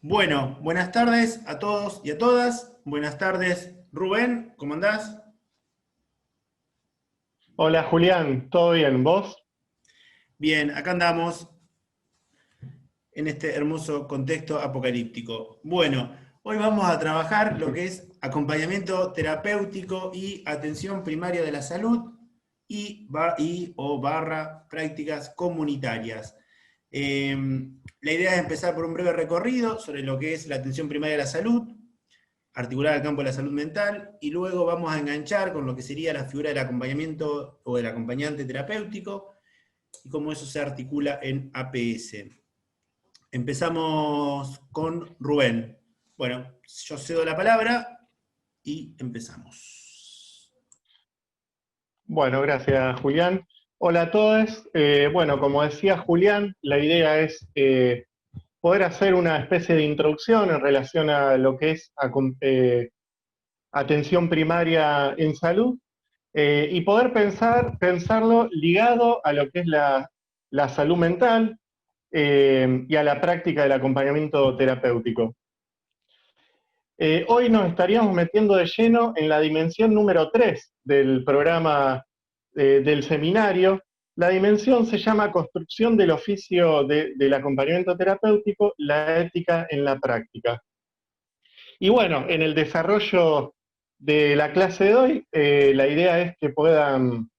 Bueno, buenas tardes a todos y a todas. Buenas tardes, Rubén, ¿cómo andás? Hola Julián, ¿todo bien? ¿Vos? Bien, acá andamos en este hermoso contexto apocalíptico. Bueno, hoy vamos a trabajar lo que es acompañamiento terapéutico y atención primaria de la salud y o barra prácticas comunitarias. Eh, la idea es empezar por un breve recorrido sobre lo que es la atención primaria de la salud, articular al campo de la salud mental, y luego vamos a enganchar con lo que sería la figura del acompañamiento o del acompañante terapéutico y cómo eso se articula en APS. Empezamos con Rubén. Bueno, yo cedo la palabra y empezamos. Bueno, gracias Julián. Hola a todos. Bueno, como decía Julián, la idea es poder hacer una especie de introducción en relación a lo que es atención primaria en salud y poder pensarlo ligado a lo que es la salud mental y a la práctica del acompañamiento terapéutico. Hoy nos estaríamos metiendo de lleno en la dimensión número 3 del programa del seminario. La dimensión se llama Construcción del oficio del acompañamiento terapéutico, la ética en la práctica. Y bueno, en el desarrollo de la clase de hoy, la idea es que puedan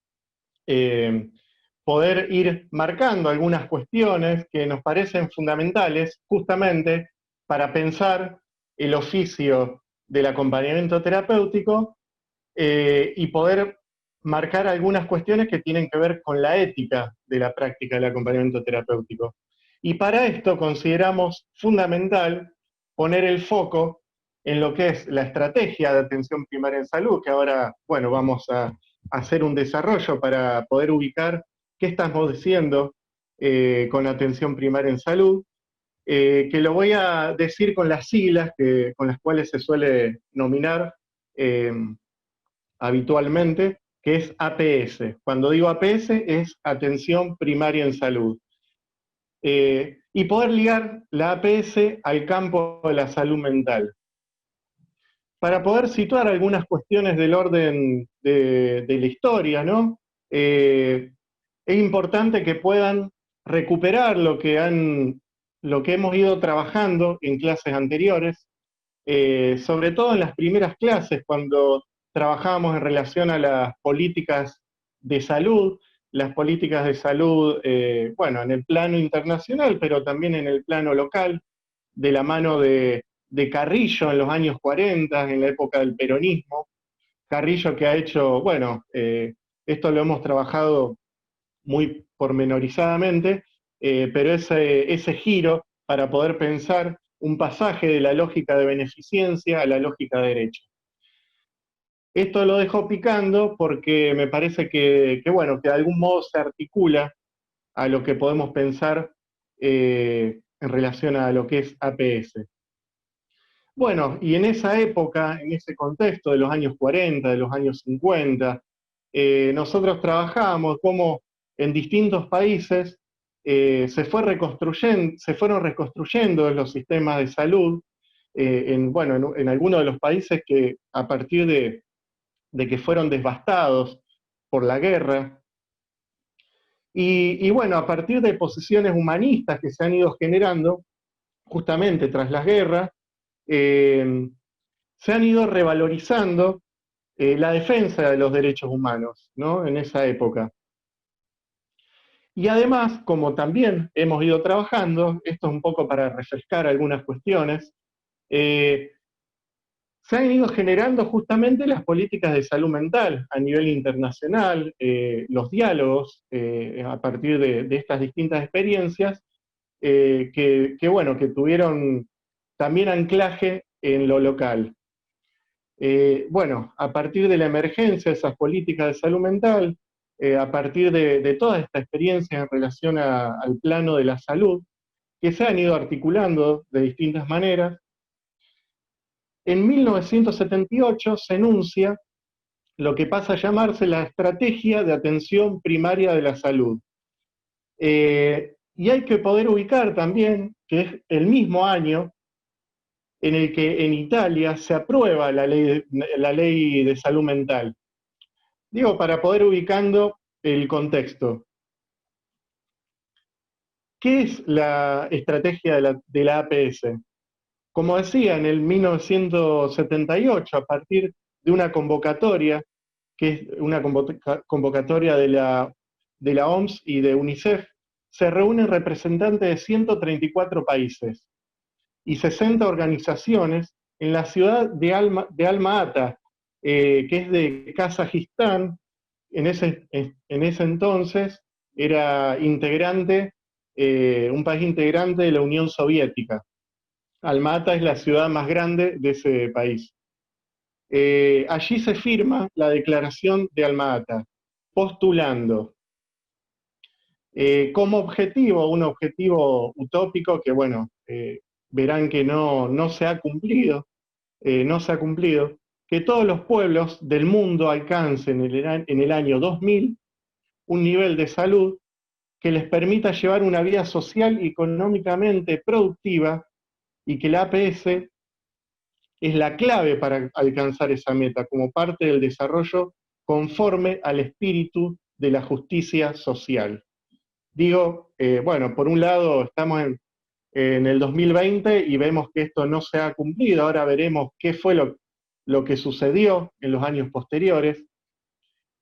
poder ir marcando algunas cuestiones que nos parecen fundamentales justamente para pensar el oficio del acompañamiento terapéutico y poder marcar algunas cuestiones que tienen que ver con la ética de la práctica del acompañamiento terapéutico. Y para esto consideramos fundamental poner el foco en lo que es la estrategia de atención primaria en salud, que ahora, bueno, vamos a hacer un desarrollo para poder ubicar qué estamos diciendo con atención primaria en salud, que lo voy a decir con las siglas con las cuales se suele nominar habitualmente, que es APS. Cuando digo APS es atención primaria en salud. Y poder ligar la APS al campo de la salud mental. Para poder situar algunas cuestiones del orden de la historia, ¿no? Es importante que puedan recuperar lo que hemos ido trabajando en clases anteriores, sobre todo en las primeras clases, cuando trabajábamos en relación a las políticas de salud, bueno, en el plano internacional, pero también en el plano local, de la mano de Carrillo en los años 40, en la época del peronismo. Carrillo que ha hecho, bueno, esto lo hemos trabajado muy pormenorizadamente, pero ese giro para poder pensar un pasaje de la lógica de beneficencia a la lógica de derecho. Esto lo dejo picando porque me parece bueno, que de algún modo se articula a lo que podemos pensar en relación a lo que es APS. Bueno, y en esa época, en ese contexto de los años 40, de los años 50, nosotros trabajábamos como en distintos países se fueron reconstruyendo los sistemas de salud, bueno, en algunos de los países que a partir de que fueron devastados por la guerra, y bueno, a partir de posiciones humanistas que se han ido generando justamente tras las guerras, se han ido revalorizando la defensa de los derechos humanos, ¿no? En esa época. Y además, como también hemos ido trabajando, esto es un poco para refrescar algunas cuestiones, se han ido generando justamente las políticas de salud mental a nivel internacional, los diálogos a partir de estas distintas experiencias, bueno, que tuvieron también anclaje en lo local. Bueno, a partir de la emergencia de esas políticas de salud mental, a partir de toda esta experiencia en relación al plano de la salud, que se han ido articulando de distintas maneras, en 1978 se enuncia lo que pasa a llamarse la Estrategia de Atención Primaria de la Salud. Y hay que poder ubicar también que es el mismo año en el que en Italia se aprueba la ley de salud mental. Digo, para poder ubicando el contexto. ¿Qué es la estrategia de la APS? Como decía, en el 1978, a partir de una convocatoria, que es una convocatoria de la OMS y de UNICEF, se reúnen representantes de 134 países y 60 organizaciones en la ciudad de Alma-Ata, que es de Kazajistán. En ese entonces era integrante, un país integrante de la Unión Soviética. Alma-Ata es la ciudad más grande de ese país. Allí se firma la declaración de Alma-Ata, postulando como objetivo, un objetivo utópico que, bueno, verán que no se ha cumplido, no se ha cumplido, que todos los pueblos del mundo alcancen en el año 2000 un nivel de salud que les permita llevar una vida social y económicamente productiva, y que la APS es la clave para alcanzar esa meta como parte del desarrollo conforme al espíritu de la justicia social. Digo, bueno, por un lado estamos en el 2020 y vemos que esto no se ha cumplido. Ahora veremos qué fue lo que sucedió en los años posteriores.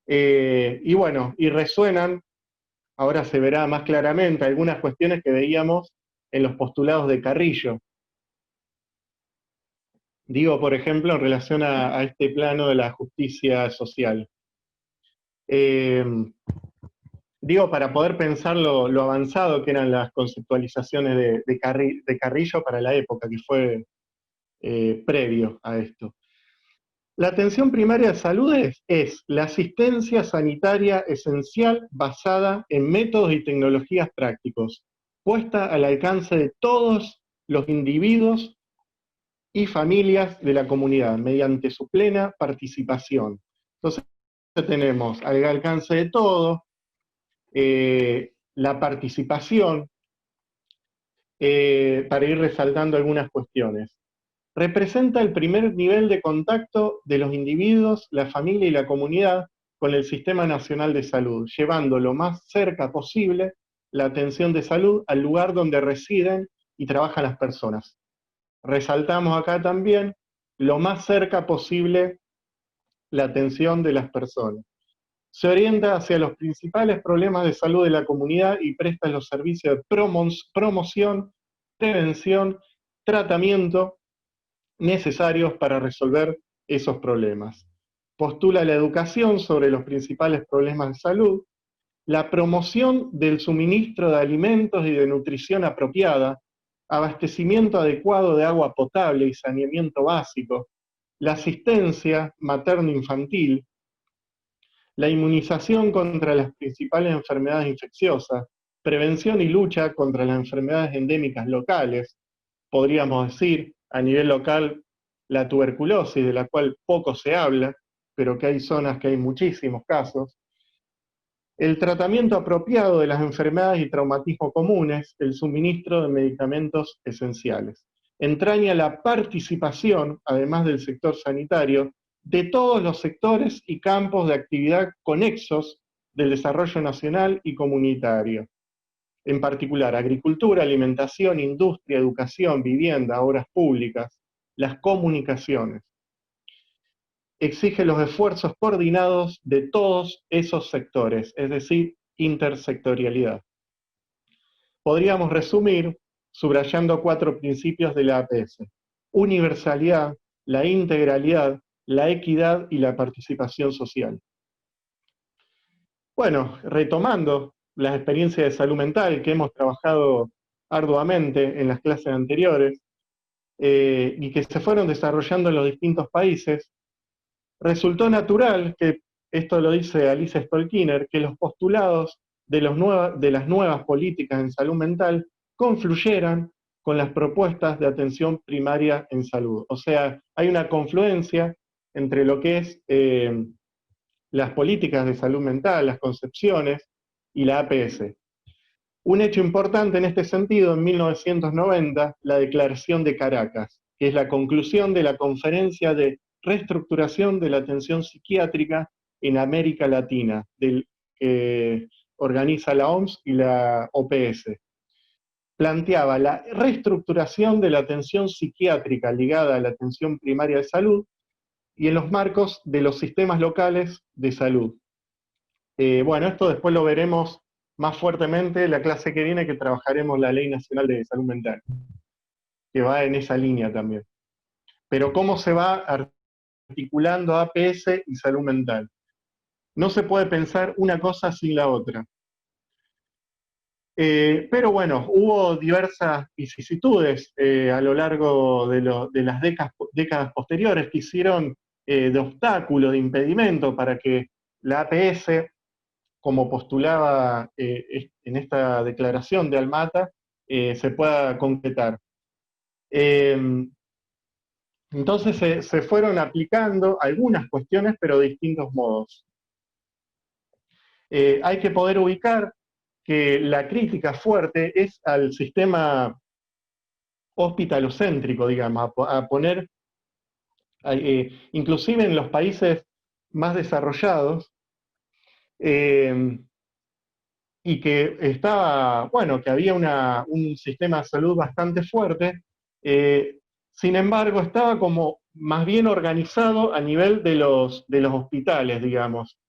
Y bueno, y resuenan, ahora se verá más claramente, algunas cuestiones que veíamos en los postulados de Carrillo. Digo, por ejemplo, en relación a este plano de la justicia social. Eh, Digo, para poder pensar lo avanzado que eran las conceptualizaciones de Carrillo para la época, que fue previo a esto. La atención primaria de salud es la asistencia sanitaria esencial basada en métodos y tecnologías prácticos, puesta al alcance de todos los individuos y familias de la comunidad, mediante su plena participación. Entonces tenemos al alcance de todos, la participación, para ir resaltando algunas cuestiones. Representa el primer nivel de contacto de los individuos, la familia y la comunidad con el Sistema Nacional de Salud, llevando lo más cerca posible la atención de salud al lugar donde residen y trabajan las personas. Resaltamos acá también lo más cerca posible la atención de las personas. Se orienta hacia los principales problemas de salud de la comunidad y presta los servicios de promoción, prevención, tratamiento necesarios para resolver esos problemas. Postula la educación sobre los principales problemas de salud, la promoción del suministro de alimentos y de nutrición apropiada, abastecimiento adecuado de agua potable y saneamiento básico, la asistencia materno-infantil, la inmunización contra las principales enfermedades infecciosas, prevención y lucha contra las enfermedades endémicas locales, podríamos decir, a nivel local, la tuberculosis, de la cual poco se habla, pero que hay zonas que hay muchísimos casos, el tratamiento apropiado de las enfermedades y traumatismos comunes, el suministro de medicamentos esenciales. Entraña la participación, además del sector sanitario, de todos los sectores y campos de actividad conexos del desarrollo nacional y comunitario. En particular, agricultura, alimentación, industria, educación, vivienda, obras públicas, las comunicaciones. Exige los esfuerzos coordinados de todos esos sectores, es decir, intersectorialidad. Podríamos resumir subrayando 4 principios de la APS: universalidad, la integralidad, la equidad y la participación social. Bueno, retomando las experiencias de salud mental que hemos trabajado arduamente en las clases anteriores, y que se fueron desarrollando en los distintos países, resultó natural que, esto lo dice Alice Stolkiner, que los postulados de las nuevas políticas en salud mental confluyeran con las propuestas de atención primaria en salud. O sea, hay una confluencia entre lo que es las políticas de salud mental, las concepciones y la APS. Un hecho importante en este sentido, en 1990, la Declaración de Caracas, que es la conclusión de la Conferencia de Reestructuración de la Atención Psiquiátrica en América Latina, que organiza la OMS y la OPS. Planteaba la reestructuración de la atención psiquiátrica ligada a la atención primaria de salud y en los marcos de los sistemas locales de salud. Bueno, esto después lo veremos más fuertemente la clase que viene, que trabajaremos la Ley Nacional de Salud Mental, que va en esa línea también. Pero ¿cómo se va articulando APS y salud mental? No se puede pensar una cosa sin la otra. Pero bueno, hubo diversas vicisitudes a lo largo de las décadas posteriores que hicieron de obstáculo, de impedimento para que la APS, como postulaba en esta declaración de Almata, se pueda concretar. Entonces se fueron aplicando algunas cuestiones, pero de distintos modos. Hay que poder ubicar que la crítica fuerte es al sistema hospitalocéntrico, digamos, a poner, inclusive en los países más desarrollados, y que estaba, bueno, que había un sistema de salud bastante fuerte, sin embargo, estaba como más bien organizado a nivel de los hospitales, digamos.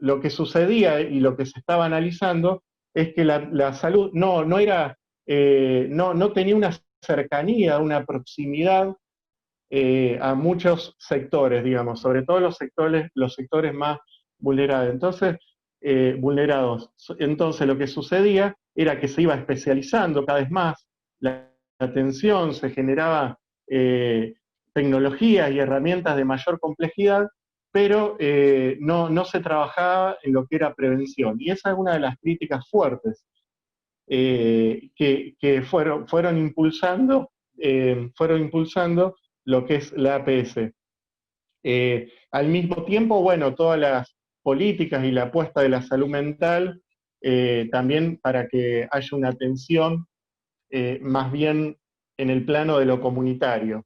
Lo que sucedía y lo que se estaba analizando es que la salud no tenía una cercanía, una proximidad a muchos sectores, digamos, sobre todo los sectores más vulnerables. Vulnerados. Entonces lo que sucedía era que se iba especializando cada vez más la atención, se generaba tecnologías y herramientas de mayor complejidad, pero no se trabajaba en lo que era prevención. Y esa es una de las críticas fuertes que fueron impulsando lo que es la APS. Al mismo tiempo, bueno, todas las políticas y la apuesta de la salud mental, también para que haya una atención más bien en el plano de lo comunitario.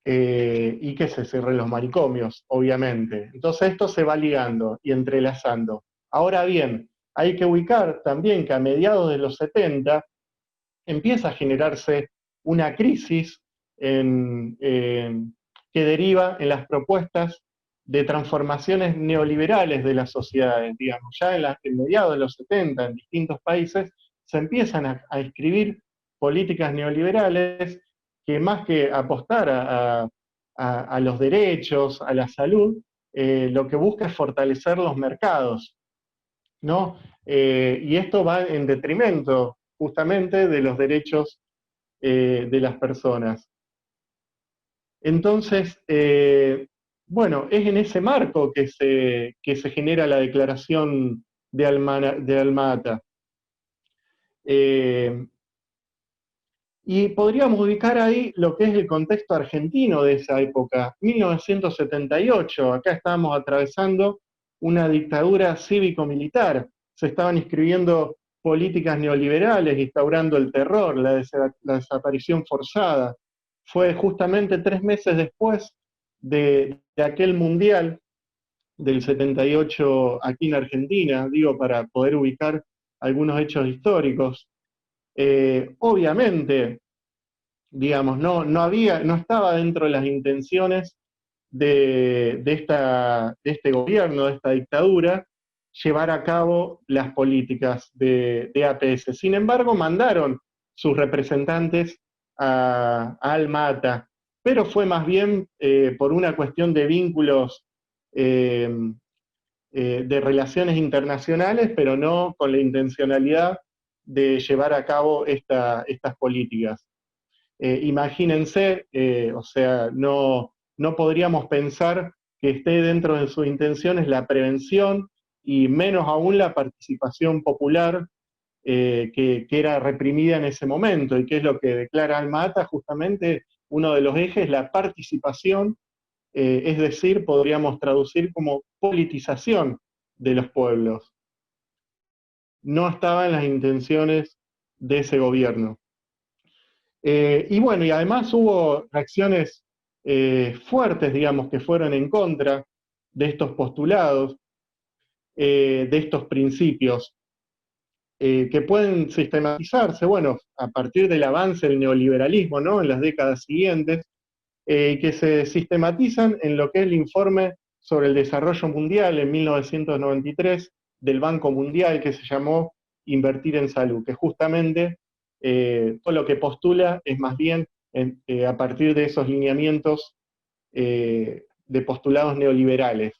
Y que se cierren los manicomios, obviamente. Entonces esto se va ligando y entrelazando. Ahora bien, hay que ubicar también que a mediados de los 70 empieza a generarse una crisis que deriva en las propuestas de transformaciones neoliberales de las sociedades, digamos. Ya en mediados de los 70, en distintos países, se empiezan a escribir políticas neoliberales que más que apostar a los derechos, a la salud, lo que busca es fortalecer los mercados, ¿no? Y esto va en detrimento justamente de los derechos de las personas. Entonces, bueno, es en ese marco que se genera la declaración de Alma-Ata. Y podríamos ubicar ahí lo que es el contexto argentino de esa época, 1978, acá estábamos atravesando una dictadura cívico-militar, se estaban inscribiendo políticas neoliberales, instaurando el terror, la desaparición forzada. Fue justamente 3 meses después de aquel mundial del 78 aquí en Argentina, digo, para poder ubicar algunos hechos históricos. Obviamente, digamos, no estaba dentro de las intenciones de este gobierno, de esta dictadura, llevar a cabo las políticas de APS. Sin embargo, mandaron sus representantes a Alma-Ata, pero fue más bien por una cuestión de vínculos eh, de relaciones internacionales, pero no con la intencionalidad de llevar a cabo estas políticas. Imagínense, o sea, no podríamos pensar que esté dentro de sus intenciones la prevención y menos aún la participación popular que era reprimida en ese momento y que es lo que declara Alma-Ata, justamente uno de los ejes, la participación, es decir, podríamos traducir como politización de los pueblos. no estaba en las intenciones de ese gobierno. Y bueno, y además hubo reacciones fuertes, digamos, que fueron en contra de estos postulados, de estos principios, que pueden sistematizarse, bueno, a partir del avance del neoliberalismo, ¿no? En las décadas siguientes, que se sistematizan en lo que es el informe sobre el desarrollo mundial en 1993 del Banco Mundial, que se llamó Invertir en Salud, que justamente todo lo que postula es más bien a partir de esos lineamientos de postulados neoliberales.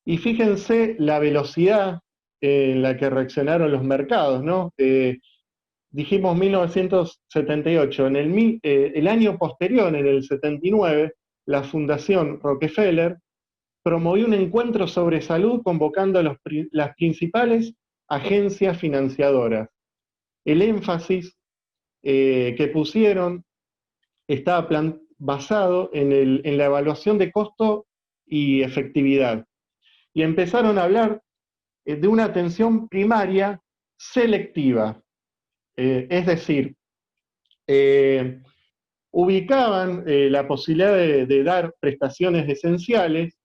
Y fíjense la velocidad en la que reaccionaron los mercados, ¿no? Dijimos 1978, el año posterior, en el 79, la Fundación Rockefeller promovió un encuentro sobre salud convocando a las principales agencias financiadoras. El énfasis que pusieron estaba basado en la evaluación de costo y efectividad. Y empezaron a hablar de una atención primaria selectiva. Es decir, ubicaban la posibilidad de dar prestaciones esenciales,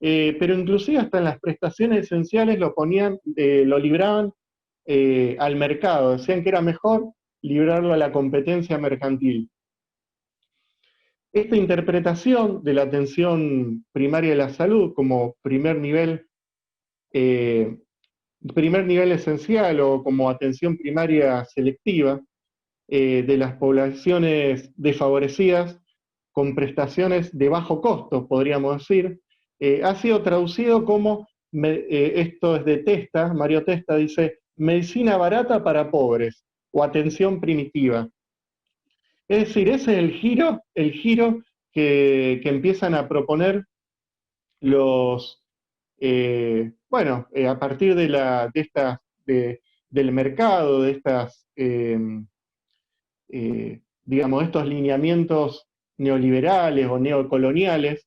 pero inclusive hasta en las prestaciones esenciales lo libraban al mercado, decían que era mejor librarlo a la competencia mercantil. Esta interpretación de la atención primaria de la salud como primer nivel esencial o como atención primaria selectiva, de las poblaciones desfavorecidas con prestaciones de bajo costo, podríamos decir, ha sido traducido como, esto es de Testa, Mario Testa dice, medicina barata para pobres o atención primitiva. Es decir, ese es el giro que empiezan a proponer a partir del mercado, de estas digamos, estos lineamientos neoliberales o neocoloniales,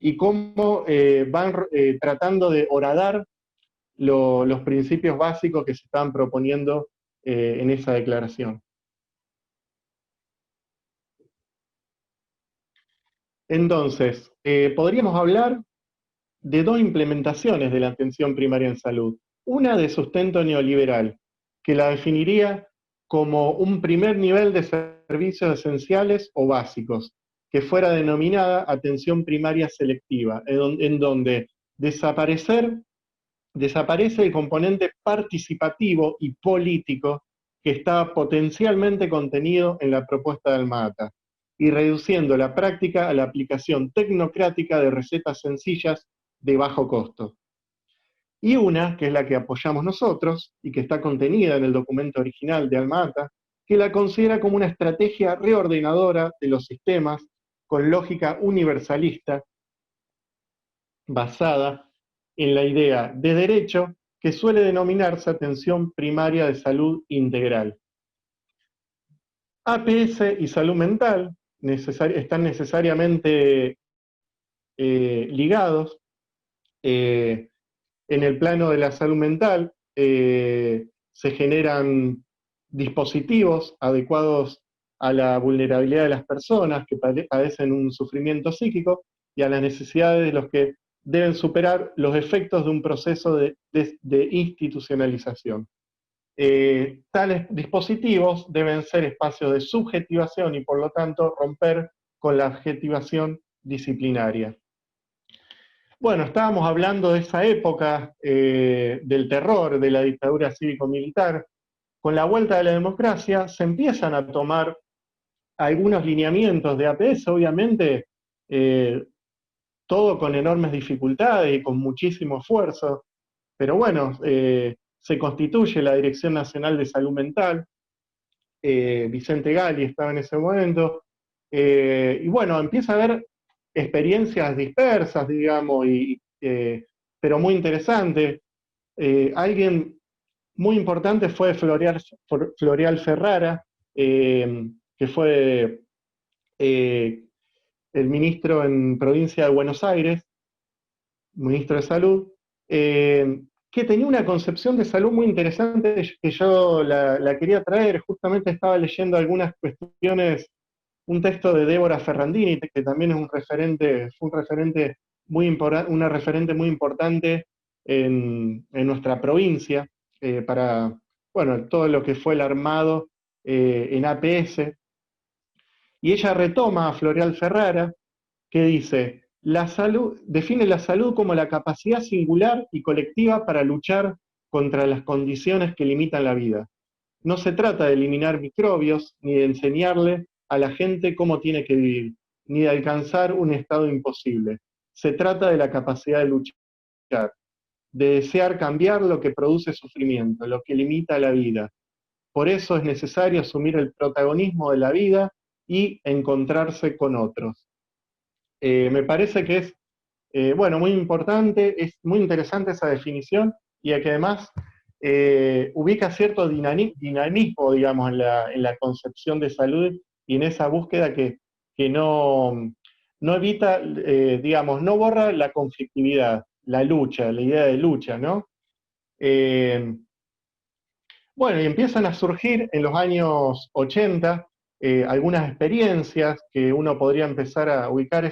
y cómo van tratando de horadar los principios básicos que se estaban proponiendo en esa declaración. Entonces, podríamos hablar de dos implementaciones de la atención primaria en salud. Una de sustento neoliberal, que la definiría como un primer nivel de servicios esenciales o básicos, que fuera denominada atención primaria selectiva, en donde desaparece el componente participativo y político que está potencialmente contenido en la propuesta de Alma-Ata, y reduciendo la práctica a la aplicación tecnocrática de recetas sencillas de bajo costo. Y una, que es la que apoyamos nosotros, y que está contenida en el documento original de Alma-Ata, que la considera como una estrategia reordenadora de los sistemas con lógica universalista, basada en la idea de derecho que suele denominarse atención primaria de salud integral. APS y salud mental están necesariamente ligados. En el plano de la salud mental se generan dispositivos adecuados a la vulnerabilidad de las personas que padecen un sufrimiento psíquico y a las necesidades de los que deben superar los efectos de un proceso de institucionalización. Tales dispositivos deben ser espacios de subjetivación y por lo tanto romper con la adjetivación disciplinaria. Bueno, estábamos hablando de esa época del terror, de la dictadura cívico-militar. Con la vuelta de la democracia se empiezan a tomar algunos lineamientos de APS, obviamente todo con enormes dificultades y con muchísimo esfuerzo, pero bueno, se constituye la Dirección Nacional de Salud Mental, Vicente Gali estaba en ese momento, y bueno, empieza a haber experiencias dispersas, digamos, pero muy interesantes. Alguien muy importante fue Floreal Ferrara, que fue el ministro en provincia de Buenos Aires, ministro de Salud, que tenía una concepción de salud muy interesante que yo la quería traer. Justamente estaba leyendo algunas cuestiones, un texto de Débora Ferrandini, que también es un referente, fue un referente una referente muy importante en nuestra provincia, para, bueno, todo lo que fue el armado en APS. Y ella retoma a Floreal Ferrara, que dice, la salud, define la salud como la capacidad singular y colectiva para luchar contra las condiciones que limitan la vida. No se trata de eliminar microbios, ni de enseñarle a la gente cómo tiene que vivir, ni de alcanzar un estado imposible. Se trata de la capacidad de luchar, de desear cambiar lo que produce sufrimiento, lo que limita la vida. Por eso es necesario asumir el protagonismo de la vida y encontrarse con otros. Me parece que es, bueno, muy importante, es muy interesante esa definición y que además ubica cierto dinamismo, digamos, en la concepción de salud y en esa búsqueda que no evita, digamos, no borra la conflictividad, la lucha, la idea de lucha, ¿no? Bueno, y empiezan a surgir en los años 80 algunas experiencias que uno podría empezar a ubicar,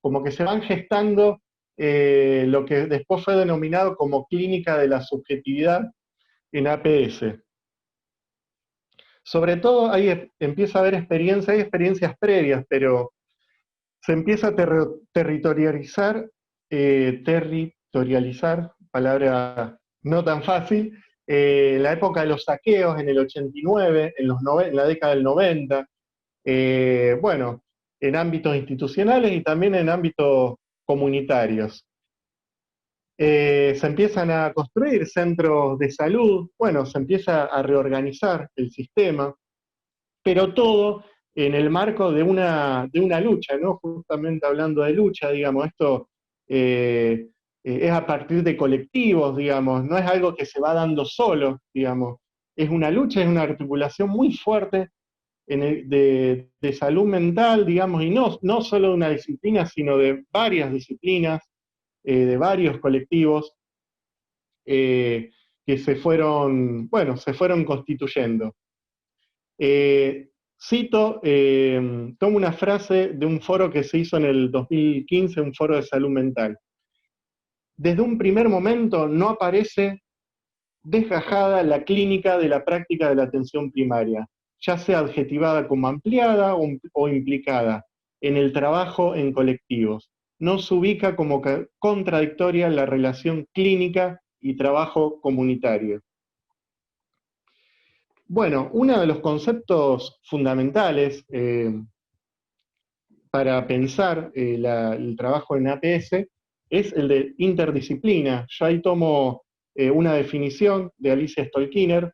como que se van gestando lo que después fue denominado como clínica de la subjetividad en APS. Sobre todo ahí empieza a haber experiencias, hay experiencias previas, pero se empieza a territorializar, palabra no tan fácil, la época de los saqueos en el 89, en la década del 90, bueno, en ámbitos institucionales y también en ámbitos comunitarios. Se empiezan a construir centros de salud, bueno, se empieza a reorganizar el sistema, pero todo en el marco de una lucha, ¿no? Justamente hablando de lucha, digamos, esto es a partir de colectivos, digamos, no es algo que se va dando solo, digamos, es una lucha, es una articulación muy fuerte de salud mental, digamos, y no solo de una disciplina, sino de varias disciplinas, de varios colectivos que bueno, se fueron constituyendo. Cito, tomo una frase de un foro que se hizo en el 2015, un foro de salud mental. Desde un primer momento no aparece desgajada la clínica de la práctica de la atención primaria, ya sea adjetivada como ampliada o implicada en el trabajo en colectivos. No se ubica como contradictoria la relación clínica y trabajo comunitario. Bueno, uno de los conceptos fundamentales para pensar el trabajo en APS es el de interdisciplina. Yo ahí tomo una definición de Alicia Stolkiner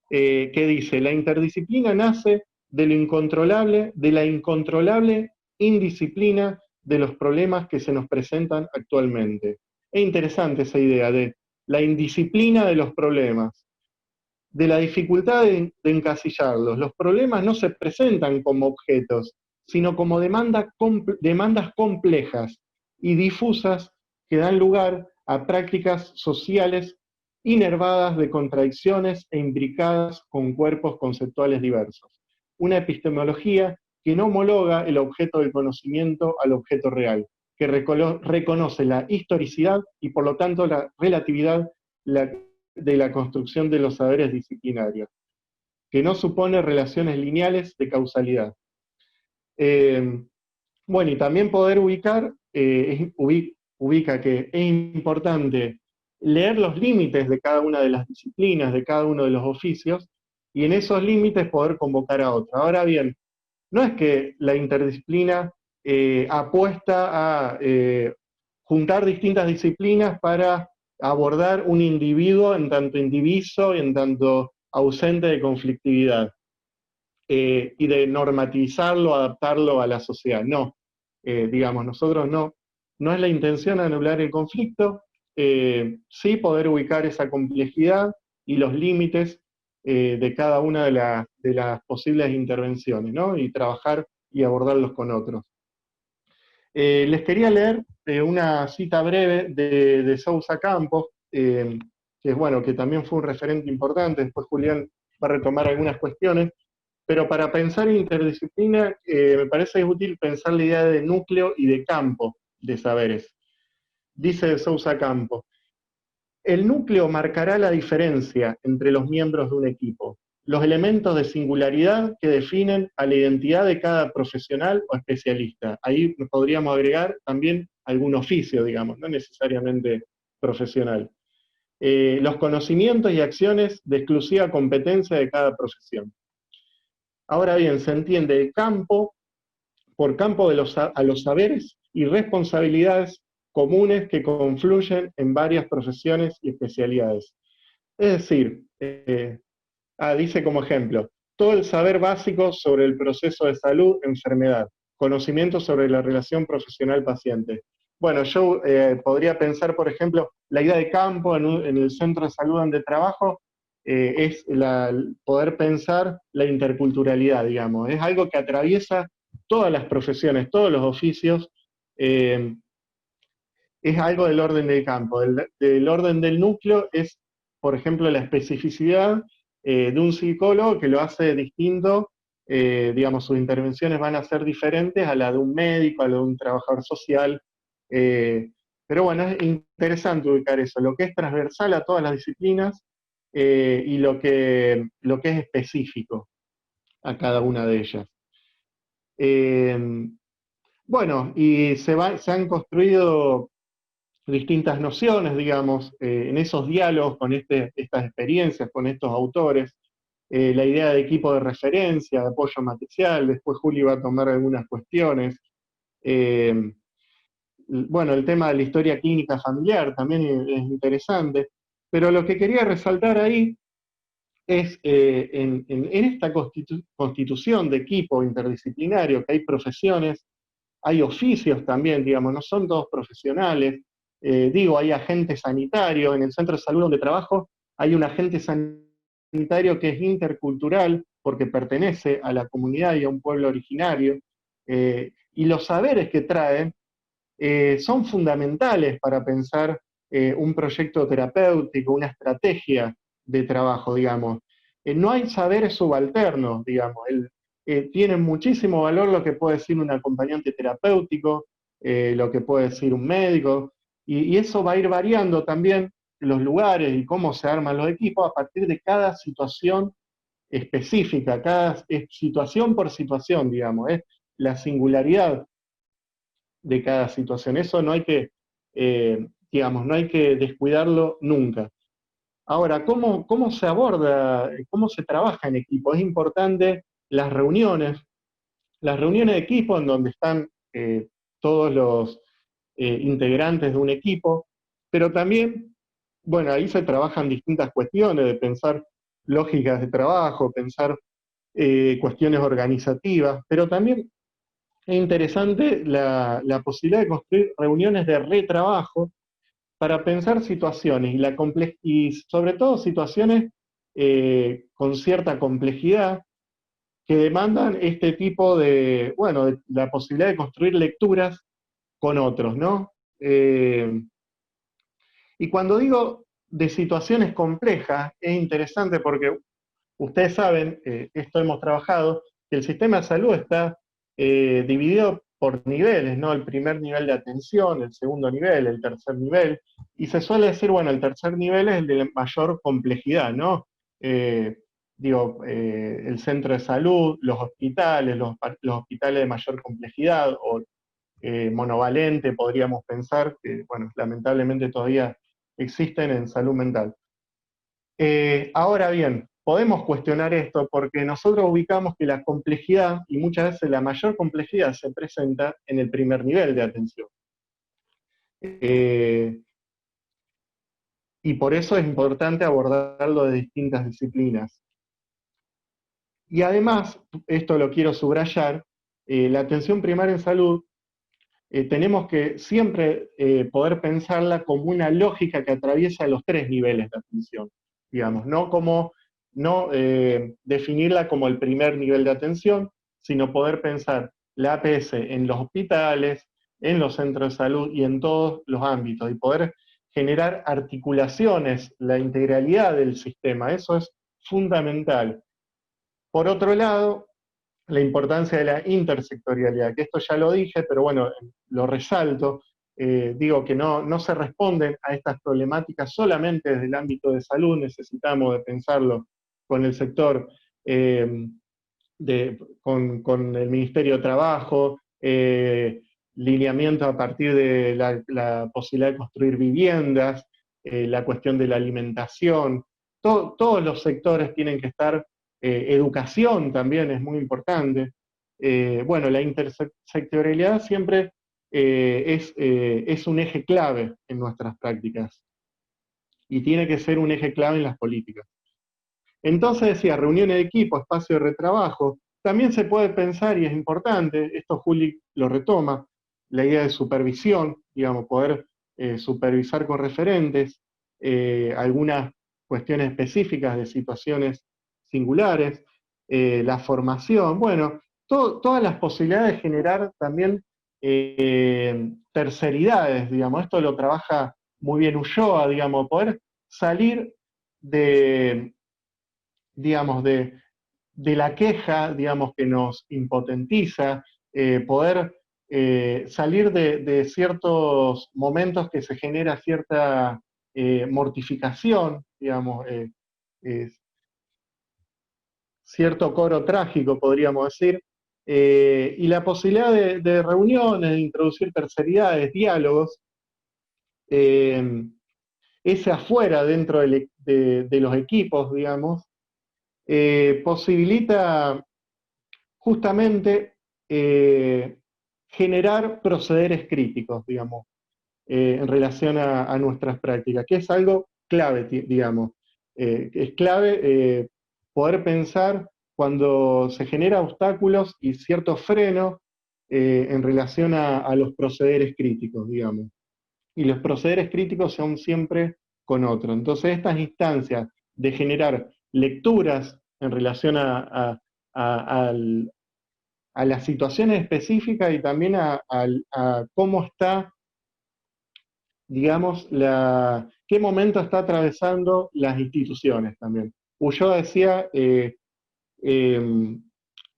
que dice, la interdisciplina nace de lo incontrolable, de la incontrolable indisciplina de los problemas que se nos presentan actualmente. Es interesante esa idea de la indisciplina de los problemas, de la dificultad de encasillarlos. Los problemas no se presentan como objetos, sino como demandas complejas y difusas que dan lugar a prácticas sociales inervadas de contradicciones e imbricadas con cuerpos conceptuales diversos. Una epistemología que no homologa el objeto del conocimiento al objeto real, que reconoce la historicidad y por lo tanto la relatividad de la construcción de los saberes disciplinarios, que no supone relaciones lineales de causalidad. Bueno, y también poder ubica que es importante leer los límites de cada una de las disciplinas, de cada uno de los oficios, y en esos límites poder convocar a otro. Ahora bien, no es que la interdisciplina apuesta a juntar distintas disciplinas para abordar un individuo en tanto indiviso y en tanto ausente de conflictividad, y de normativizarlo, adaptarlo a la sociedad. No, digamos, nosotros no es la intención anular el conflicto, sí poder ubicar esa complejidad y los límites de cada una de las posibles intervenciones, ¿no? Y trabajar y abordarlos con otros. Les quería leer una cita breve de Sousa Campos, que, bueno, que también fue un referente importante, después Julián va a retomar algunas cuestiones, pero para pensar en interdisciplina me parece útil pensar la idea de núcleo y de campo de saberes. Dice de Sousa Campo, el núcleo marcará la diferencia entre los miembros de un equipo, los elementos de singularidad que definen a la identidad de cada profesional o especialista. Ahí podríamos agregar también algún oficio, digamos, no necesariamente profesional. Los conocimientos y acciones de exclusiva competencia de cada profesión. Ahora bien, se entiende el campo por campo a los saberes y responsabilidades comunes que confluyen en varias profesiones y especialidades. Es decir, dice como ejemplo, todo el saber básico sobre el proceso de salud-enfermedad, conocimiento sobre la relación profesional-paciente. Bueno, yo podría pensar, por ejemplo, la idea de campo en el centro de salud donde trabajo, es poder pensar la interculturalidad, digamos. Es algo que atraviesa todas las profesiones, todos los oficios. Es algo del orden del campo. Del orden del núcleo es, por ejemplo, la especificidad de un psicólogo que lo hace distinto, digamos, sus intervenciones van a ser diferentes a la de un médico, a la de un trabajador social. Pero bueno, es interesante ubicar eso, lo que es transversal a todas las disciplinas y lo que es específico a cada una de ellas. Bueno, y se han construido distintas nociones, digamos, en esos diálogos con estas experiencias, con estos autores, la idea de equipo de referencia, de apoyo matricial, después Juli va a tomar algunas cuestiones. Bueno, el tema de la historia clínica familiar también es interesante, pero lo que quería resaltar ahí es en esta constitución de equipo interdisciplinario, que hay profesiones, hay oficios también, digamos, no son todos profesionales. Hay agente sanitario, en el centro de salud donde trabajo hay un agente sanitario que es intercultural porque pertenece a la comunidad y a un pueblo originario, y los saberes que traen son fundamentales para pensar un proyecto terapéutico, una estrategia de trabajo, digamos. No hay saberes subalternos, digamos. Tiene muchísimo valor lo que puede decir un acompañante terapéutico, lo que puede decir un médico, y eso va a ir variando también los lugares y cómo se arman los equipos a partir de cada situación específica, cada situación por situación, digamos. Es la singularidad de cada situación. Eso no hay que, digamos, no hay que descuidarlo nunca. Ahora, ¿cómo se aborda, cómo se trabaja en equipo? Es importante las reuniones de equipo en donde están todos los integrantes de un equipo, pero también, bueno, ahí se trabajan distintas cuestiones de pensar lógicas de trabajo, pensar cuestiones organizativas, pero también es interesante la posibilidad de construir reuniones de retrabajo para pensar situaciones y sobre todo situaciones con cierta complejidad que demandan este tipo de la posibilidad de construir lecturas con otros, ¿no? Y cuando digo de situaciones complejas, es interesante porque ustedes saben, esto hemos trabajado, que el sistema de salud está dividido por niveles, ¿no? El primer nivel de atención, el segundo nivel, el tercer nivel, y se suele decir, bueno, el tercer nivel es el de mayor complejidad, ¿no? Eh, el centro de salud, los hospitales, los hospitales de mayor complejidad, o monovalente, podríamos pensar, que, bueno, lamentablemente todavía existen en salud mental. Ahora bien, podemos cuestionar esto porque nosotros ubicamos que la complejidad, y muchas veces la mayor complejidad, se presenta en el primer nivel de atención. Y por eso es importante abordarlo de distintas disciplinas. Y además, esto lo quiero subrayar, la atención primaria en salud, tenemos que siempre poder pensarla como una lógica que atraviesa los tres niveles de atención, digamos, no definirla como el primer nivel de atención, sino poder pensar la APS en los hospitales, en los centros de salud y en todos los ámbitos, y poder generar articulaciones, la integralidad del sistema, eso es fundamental. Por otro lado, la importancia de la intersectorialidad, que esto ya lo dije, pero bueno, lo resalto, digo que no se responden a estas problemáticas solamente desde el ámbito de salud, necesitamos de pensarlo con el sector, con el Ministerio de Trabajo, lineamiento a partir de la posibilidad de construir viviendas, la cuestión de la alimentación, todos los sectores tienen que estar, educación también es muy importante. Bueno, la intersectorialidad siempre es un eje clave en nuestras prácticas y tiene que ser un eje clave en las políticas. Entonces decía, reuniones de equipo, espacio de retrabajo, también se puede pensar, y es importante, esto Juli lo retoma, la idea de supervisión, digamos, poder supervisar con referentes algunas cuestiones específicas de situaciones singulares, la formación, bueno, todas las posibilidades de generar también terceridades, digamos, esto lo trabaja muy bien Ulloa, digamos, poder salir de, digamos, de la queja, digamos, que nos impotentiza, poder salir de ciertos momentos que se genera cierta mortificación, digamos, cierto coro trágico, podríamos decir, y la posibilidad de reuniones, de introducir terceridades, diálogos, ese afuera dentro de los equipos, digamos, posibilita justamente generar procederes críticos, digamos, en relación a nuestras prácticas, que es algo clave, digamos. Es clave poder pensar cuando se generan obstáculos y ciertos frenos en relación a los procederes críticos, digamos. Y los procederes críticos son siempre con otro. Entonces, estas instancias de generar lecturas en relación a las situaciones específicas y también a cómo está, digamos, qué momento está atravesando las instituciones también. Ulloa decía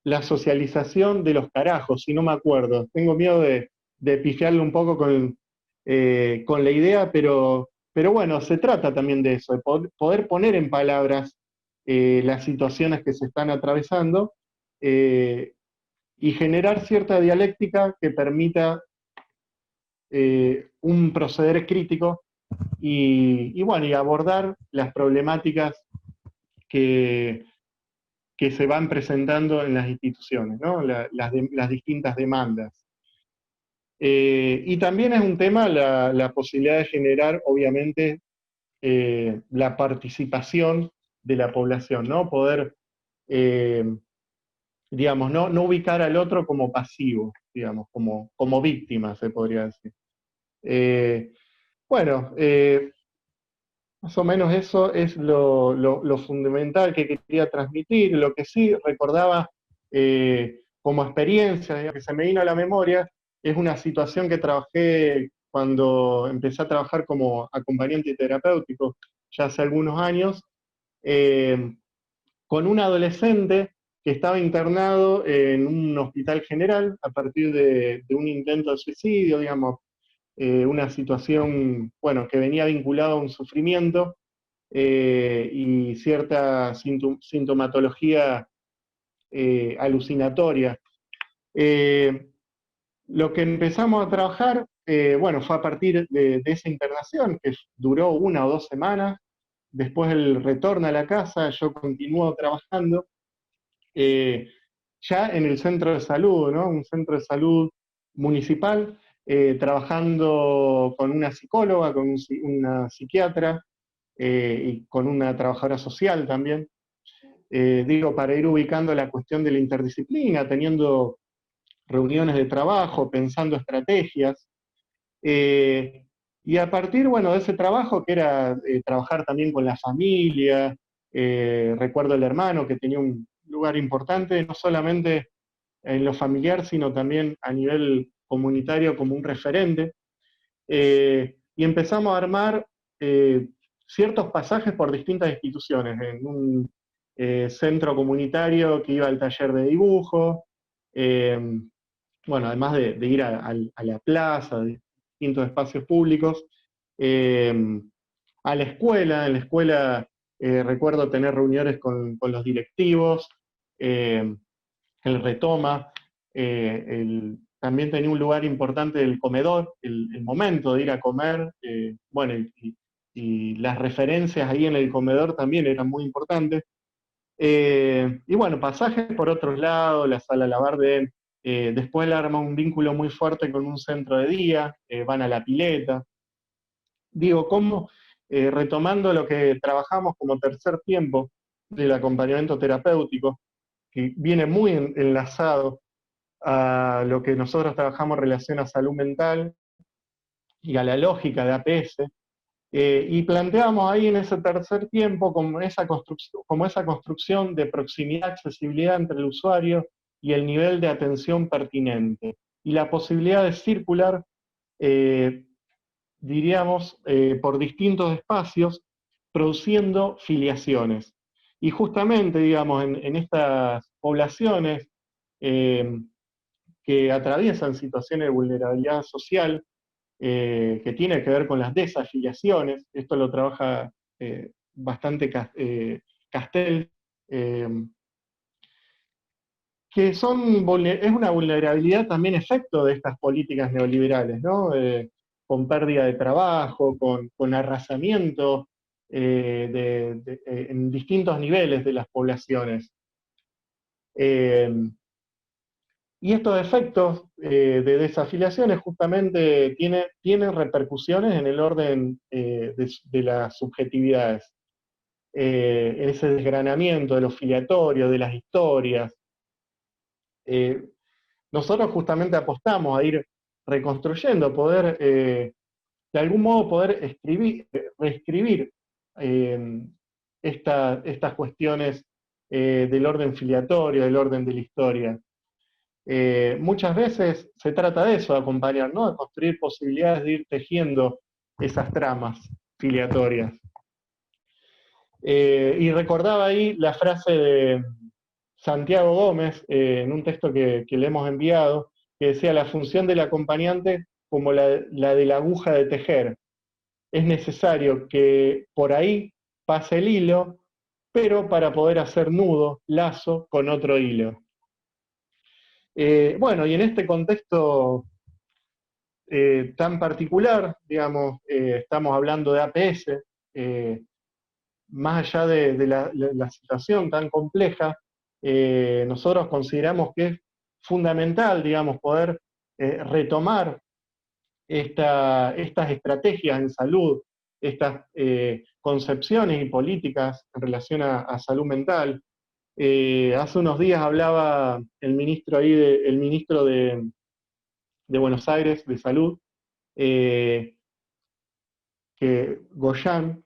la socialización de los carajos, si no me acuerdo. Tengo miedo de pifiarle un poco con la idea, pero bueno, se trata también de eso, de poder poner en palabras las situaciones que se están atravesando y generar cierta dialéctica que permita un proceder crítico y bueno, y abordar las problemáticas que se van presentando en las instituciones, ¿no? Las distintas demandas. Y también es un tema la posibilidad de generar, obviamente, la participación de la población, ¿no? Poder, digamos, no ubicar al otro como pasivo, digamos, como víctima, se podría decir. Bueno, más o menos eso es lo fundamental que quería transmitir. Lo que sí recordaba como experiencia, digamos, que se me vino a la memoria, es una situación que trabajé cuando empecé a trabajar como acompañante terapéutico, ya hace algunos años, con un adolescente que estaba internado en un hospital general a partir de un intento de suicidio, digamos, una situación, bueno, que venía vinculada a un sufrimiento y cierta sintomatología alucinatoria. Lo que empezamos a trabajar, bueno, fue a partir de esa internación, que duró 1 o 2 semanas. Después el retorno a la casa, yo continúo trabajando, ya en el centro de salud, ¿no? Un centro de salud municipal, trabajando con una psicóloga, con una psiquiatra y con una trabajadora social también. Digo, para ir ubicando la cuestión de la interdisciplina, teniendo reuniones de trabajo, pensando estrategias. Y a partir, bueno, de ese trabajo, que era trabajar también con la familia, recuerdo el hermano que tenía un lugar importante, no solamente en lo familiar, sino también a nivel comunitario como un referente. y empezamos a armar ciertos pasajes por distintas instituciones, en un centro comunitario que iba al taller de dibujo, bueno, además de ir a la plaza, de distintos espacios públicos, eh, a la escuela. En la escuela recuerdo tener reuniones con los directivos, eh, el Retoma, también tenía un lugar importante el comedor, el momento de ir a comer, bueno, y las referencias ahí en el comedor también eran muy importantes. Y bueno, pasajes por otros lados, la sala Labardén, después él arma un vínculo muy fuerte con un centro de día, van a la pileta. Digo, ¿cómo? Retomando lo que trabajamos como tercer tiempo del acompañamiento terapéutico, que viene muy enlazado a lo que nosotros trabajamos en relación a salud mental y a la lógica de APS, y planteamos ahí en ese tercer tiempo como esa construcción de proximidad, accesibilidad entre el usuario y el nivel de atención pertinente, y la posibilidad de circular, eh, diríamos, por distintos espacios, produciendo filiaciones. Y justamente, digamos, en estas poblaciones eh, que atraviesan situaciones de vulnerabilidad social, que tiene que ver con las desafiliaciones, esto lo trabaja bastante Castel, eh, que es una vulnerabilidad también efecto de estas políticas neoliberales, ¿no? Con pérdida de trabajo, con arrasamiento en distintos niveles de las poblaciones. Eh, y estos efectos de desafiliaciones justamente tienen repercusiones en el orden de las subjetividades. Ese desgranamiento de lo filiatorio, de las historias. Eh, Nosotros justamente apostamos a ir reconstruyendo, poder, de algún modo, poder reescribir eh, estas cuestiones del orden filiatorio, del orden de la historia. Muchas veces se trata de eso, de acompañar, ¿no? De construir posibilidades de ir tejiendo esas tramas filiatorias. Y recordaba ahí la frase de Santiago Gómez, en un texto que le hemos enviado, que decía: la función del acompañante como la de la aguja de tejer. Es necesario que por ahí pase el hilo, pero para poder hacer nudo, lazo con otro hilo. Bueno, y en este contexto tan particular, digamos, estamos hablando de APS, más allá de la situación tan compleja, nosotros consideramos que es fundamental, digamos, poder retomar estas estrategias en salud, estas concepciones y políticas en relación a salud mental. Hace unos días hablaba el ministro ahí, el ministro de Buenos Aires de Salud, Goyan,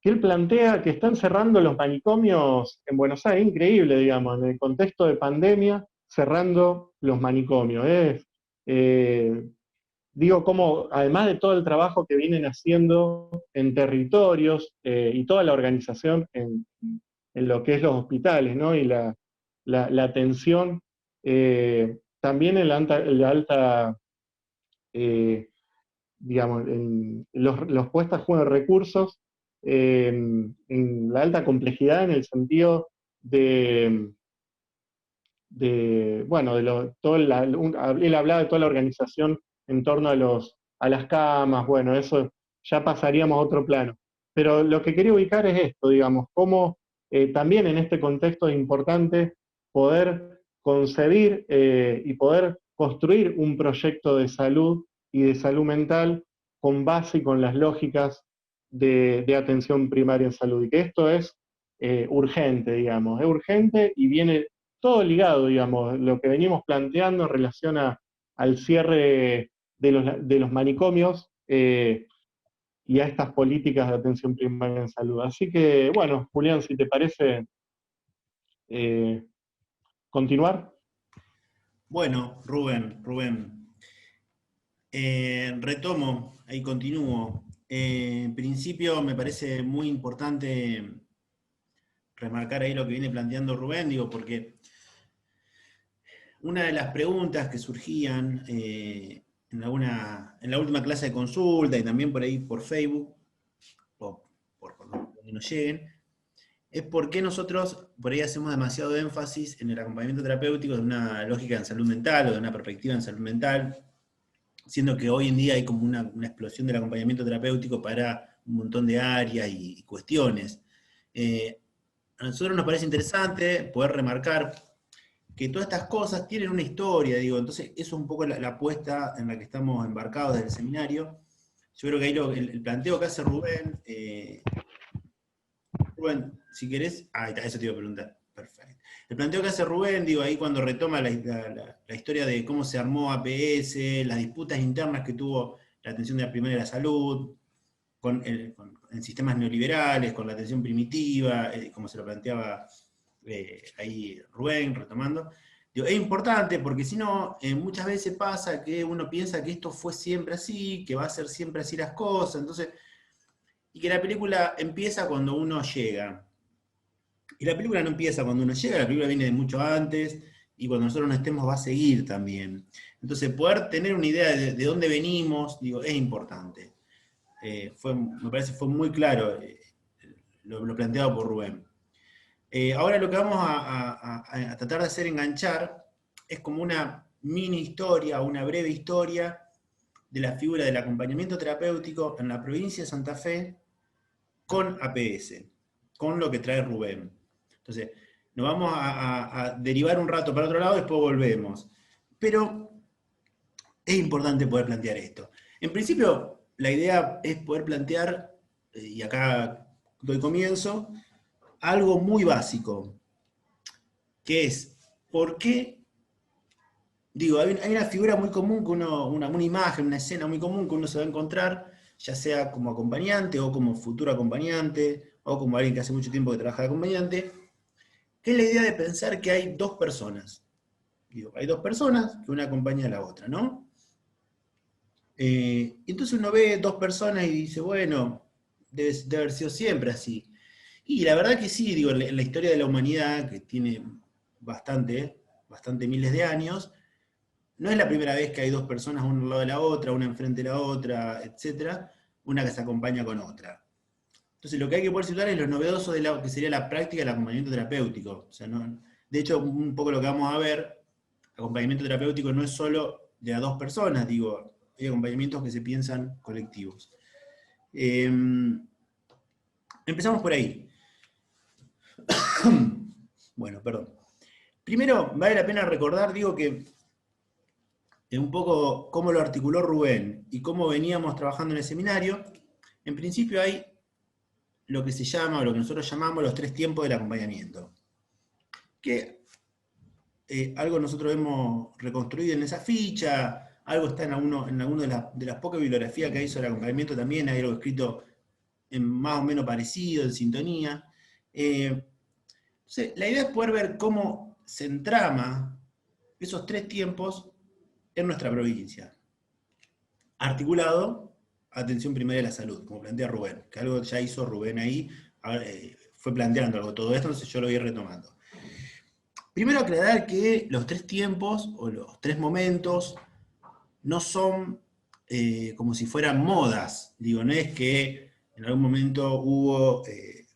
que él plantea que están cerrando los manicomios en Buenos Aires, increíble, digamos, en el contexto de pandemia, cerrando los manicomios. Digo, como además de todo el trabajo que vienen haciendo en territorios y toda la organización en lo que es los hospitales, ¿no? Y la atención, también en la alta digamos, en los puestos a juego de recursos, en la alta complejidad en el sentido bueno, él hablaba de toda la organización en torno a las camas, bueno, eso ya pasaríamos a otro plano. Pero lo que quería ubicar es esto, digamos, cómo también en este contexto es importante poder concebir y poder construir un proyecto de salud y de salud mental con base y con las lógicas de atención primaria en salud. Y que esto es urgente, digamos, es urgente y viene todo ligado, digamos, lo que venimos planteando en relación al cierre de los manicomios y a estas políticas de atención primaria en salud. Así que, bueno, Julián, si te parece continuar. Bueno, Rubén, Retomo, ahí continúo. En principio me parece muy importante remarcar ahí lo que viene planteando Rubén, digo, porque una de las preguntas que surgían en la última clase de consulta y también por ahí por Facebook, o por donde nos lleguen, es por qué nosotros por ahí hacemos demasiado énfasis en el acompañamiento terapéutico de una lógica en salud mental o de una perspectiva en salud mental, siendo que hoy en día hay como una explosión del acompañamiento terapéutico para un montón de áreas y cuestiones. A nosotros nos parece interesante poder remarcar que todas estas cosas tienen una historia, digo, entonces eso es un poco la apuesta en la que estamos embarcados desde el seminario. Yo creo que ahí el planteo que hace Rubén, Rubén, si querés, eso te iba a preguntar, perfecto. El planteo que hace Rubén, digo, ahí cuando retoma la historia de cómo se armó APS, las disputas internas que tuvo la atención de la primaria de la salud, en sistemas neoliberales, con la atención primitiva, como se lo planteaba ahí Rubén, retomando. Digo, es importante porque si no, muchas veces pasa que uno piensa que esto fue siempre así, que va a ser siempre así las cosas, entonces, y que la película empieza cuando uno llega. Y la película no empieza cuando uno llega, la película viene de mucho antes, y cuando nosotros no estemos va a seguir también. Entonces, poder tener una idea de dónde venimos, digo, es importante. Me parece que fue muy claro lo planteado por Rubén. Ahora lo que vamos a tratar de hacer enganchar es como una mini historia, una breve historia de la figura del acompañamiento terapéutico en la provincia de Santa Fe con APS, con lo que trae Rubén. Entonces, nos vamos a derivar un rato para otro lado, después volvemos. Pero es importante poder plantear esto. En principio, la idea es poder plantear, y acá doy comienzo, algo muy básico, que es, ¿por qué? Digo, hay una figura muy común, que una imagen, una escena muy común que uno se va a encontrar, ya sea como acompañante o como futuro acompañante, o como alguien que hace mucho tiempo que trabaja de acompañante, que es la idea de pensar que hay dos personas. Digo, hay dos personas que una acompaña a la otra, ¿no? Entonces uno ve dos personas y dice, bueno, debe haber sido siempre así. Y la verdad que sí, digo, en la historia de la humanidad, que tiene bastante miles de años, no es la primera vez que hay dos personas una al lado de la otra, una enfrente de la otra, etcétera, una que se acompaña con otra. Entonces lo que hay que poder situar es lo novedoso de lo que sería la práctica del acompañamiento terapéutico. O sea, de hecho, un poco lo que vamos a ver, acompañamiento terapéutico no es solo de a dos personas, digo, hay acompañamientos que se piensan colectivos. Empezamos por ahí. Bueno, perdón. Primero, vale la pena recordar, digo, que un poco cómo lo articuló Rubén y cómo veníamos trabajando en el seminario. En principio hay lo que se llama, o lo que nosotros llamamos los 3 tiempos del acompañamiento. Que algo nosotros hemos reconstruido en esa ficha, algo está en alguno de las pocas bibliografías que hay sobre acompañamiento también, hay algo escrito en más o menos parecido, en sintonía. Entonces, la idea es poder ver cómo se entrama esos 3 tiempos en nuestra provincia. Articulado, atención primaria de la salud, como plantea Rubén, que algo ya hizo Rubén ahí, fue planteando algo todo esto, entonces yo lo voy a ir retomando. Primero aclarar que los 3 tiempos, o los 3 momentos, no son como si fueran modas. Digo, no es que en algún momento hubo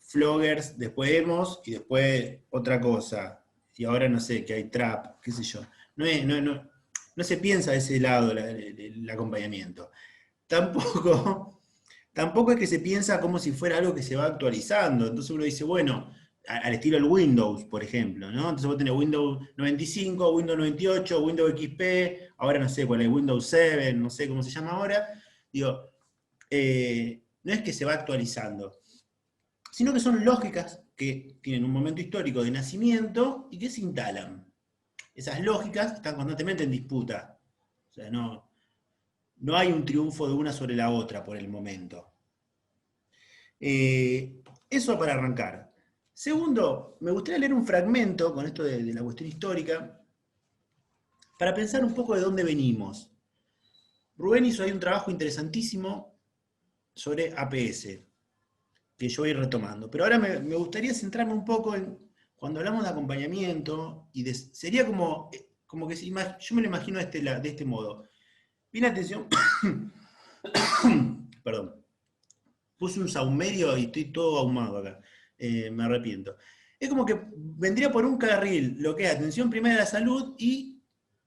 floggers, después emos, y después otra cosa. Y ahora no sé, que hay trap, qué sé yo. No se piensa de ese lado el acompañamiento. Tampoco es que se piensa como si fuera algo que se va actualizando. Entonces uno dice, bueno, al estilo el Windows, por ejemplo, ¿no? Entonces vos tenés Windows 95, Windows 98, Windows XP, ahora no sé cuál es, Windows 7, no sé cómo se llama ahora. Digo, no es que se va actualizando, sino que son lógicas que tienen un momento histórico de nacimiento y que se instalan. Esas lógicas están constantemente en disputa. O sea, no hay un triunfo de una sobre la otra por el momento. Eso para arrancar. Segundo, me gustaría leer un fragmento con esto de la cuestión histórica para pensar un poco de dónde venimos. Rubén hizo ahí un trabajo interesantísimo sobre APS, que yo voy a ir retomando. Pero ahora me gustaría centrarme un poco en, cuando hablamos de acompañamiento, sería como que yo me lo imagino de este modo. Viene atención, perdón, puse un saumerio y estoy todo ahumado acá, me arrepiento. Es como que vendría por un carril lo que es atención primaria de la salud y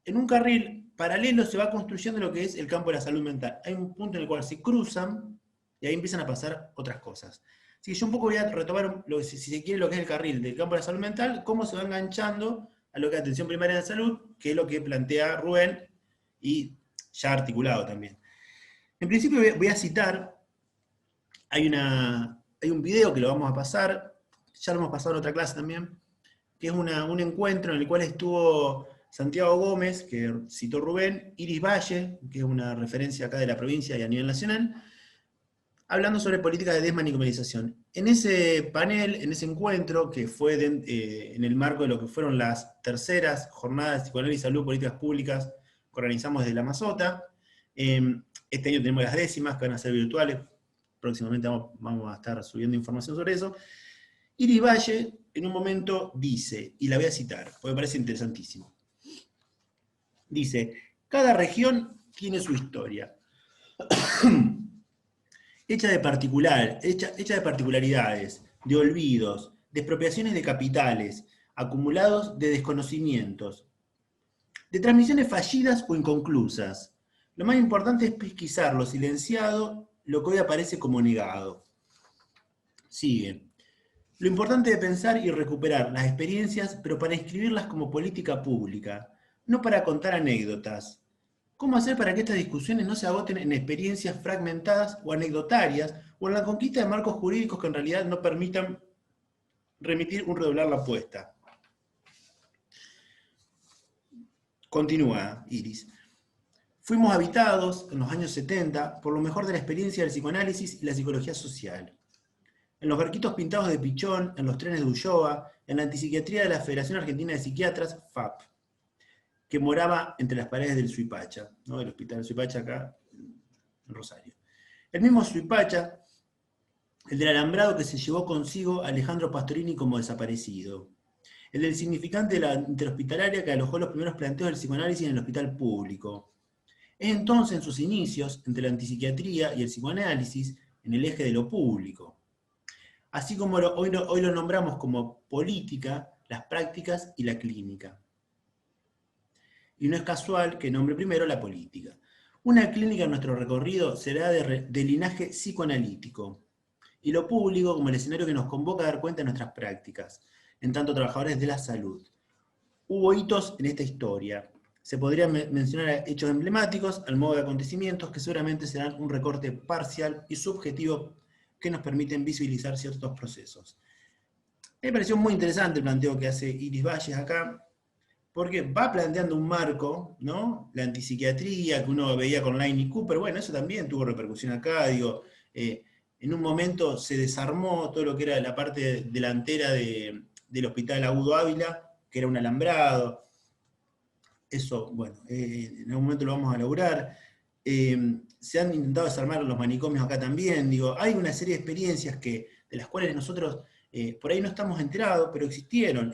en un carril paralelo se va construyendo lo que es el campo de la salud mental. Hay un punto en el cual se cruzan y ahí empiezan a pasar otras cosas. Así que yo un poco voy a retomar, si se quiere, lo que es el carril del campo de la salud mental, cómo se va enganchando a lo que es atención primaria de la salud, que es lo que plantea Rubén, y ya articulado también. En principio voy a citar, hay un video que lo vamos a pasar, ya lo hemos pasado en otra clase también, que es un encuentro en el cual estuvo Santiago Gómez, que citó Rubén, Iris Valle, que es una referencia acá de la provincia y a nivel nacional, hablando sobre políticas de desmancomunización. En ese panel, en ese encuentro, que fue en el marco de lo que fueron las terceras jornadas de psicoanálisis y salud, políticas públicas, que organizamos desde la Mazota, este año tenemos las décimas, que van a ser virtuales, próximamente vamos a estar subiendo información sobre eso. Iris Valle, en un momento, dice, y la voy a citar, porque me parece interesantísimo. Dice, cada región tiene su historia. hecha de particularidades, de olvidos, de expropiaciones de capitales, acumulados de desconocimientos, de transmisiones fallidas o inconclusas. Lo más importante es pesquisar lo silenciado, lo que hoy aparece como negado. Sigue. Lo importante es pensar y recuperar las experiencias, pero para inscribirlas como política pública, no para contar anécdotas. ¿Cómo hacer para que estas discusiones no se agoten en experiencias fragmentadas o anecdotarias, o en la conquista de marcos jurídicos que en realidad no permitan remitir un redoblar la apuesta? Continúa Iris. Fuimos habitados en los años 70 por lo mejor de la experiencia del psicoanálisis y la psicología social. En los barquitos pintados de Pichón, en los trenes de Ulloa, en la antipsiquiatría de la Federación Argentina de Psiquiatras, FAP, que moraba entre las paredes del Suipacha, ¿no? El hospital del Suipacha acá en Rosario. El mismo Suipacha, el del alambrado que se llevó consigo a Alejandro Pastorini como desaparecido. El del significante de la interhospitalaria que alojó los primeros planteos del psicoanálisis en el hospital público. Es entonces, en sus inicios, entre la antipsiquiatría y el psicoanálisis, en el eje de lo público. Así como hoy lo nombramos como política, las prácticas y la clínica. Y no es casual que nombre primero la política. Una clínica en nuestro recorrido será de linaje psicoanalítico, y lo público como el escenario que nos convoca a dar cuenta de nuestras prácticas, en tanto trabajadores de la salud. Hubo hitos en esta historia. Se podrían mencionar hechos emblemáticos, al modo de acontecimientos, que seguramente serán un recorte parcial y subjetivo que nos permiten visibilizar ciertos procesos. Me pareció muy interesante el planteo que hace Iris Valles acá, porque va planteando un marco, ¿no? La antipsiquiatría que uno veía con Laine y Cooper, bueno, eso también tuvo repercusión acá, digo, en un momento se desarmó todo lo que era la parte delantera del Hospital Agudo Ávila, que era un alambrado. Eso, bueno, en algún momento lo vamos a lograr. Se han intentado desarmar los manicomios acá también, digo, hay una serie de experiencias de las cuales nosotros por ahí no estamos enterados, pero existieron,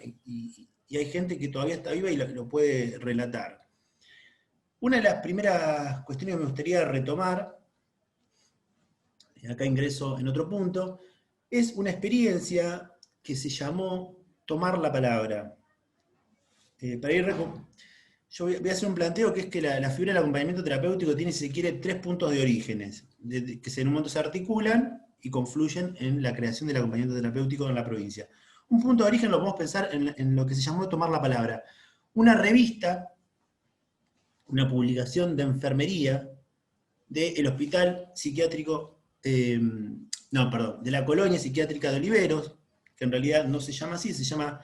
y hay gente que todavía está viva y lo puede relatar. Una de las primeras cuestiones que me gustaría retomar, acá ingreso en otro punto, es una experiencia que se llamó tomar la palabra. Yo voy a hacer un planteo que es que la figura del acompañamiento terapéutico tiene, si se quiere, 3 puntos de orígenes, que en un momento se articulan y confluyen en la creación del acompañamiento terapéutico en la provincia. Un punto de origen lo podemos pensar en lo que se llamó tomar la palabra. Una revista, una publicación de enfermería del hospital psiquiátrico, de la colonia psiquiátrica de Oliveros, que en realidad no se llama así, se llama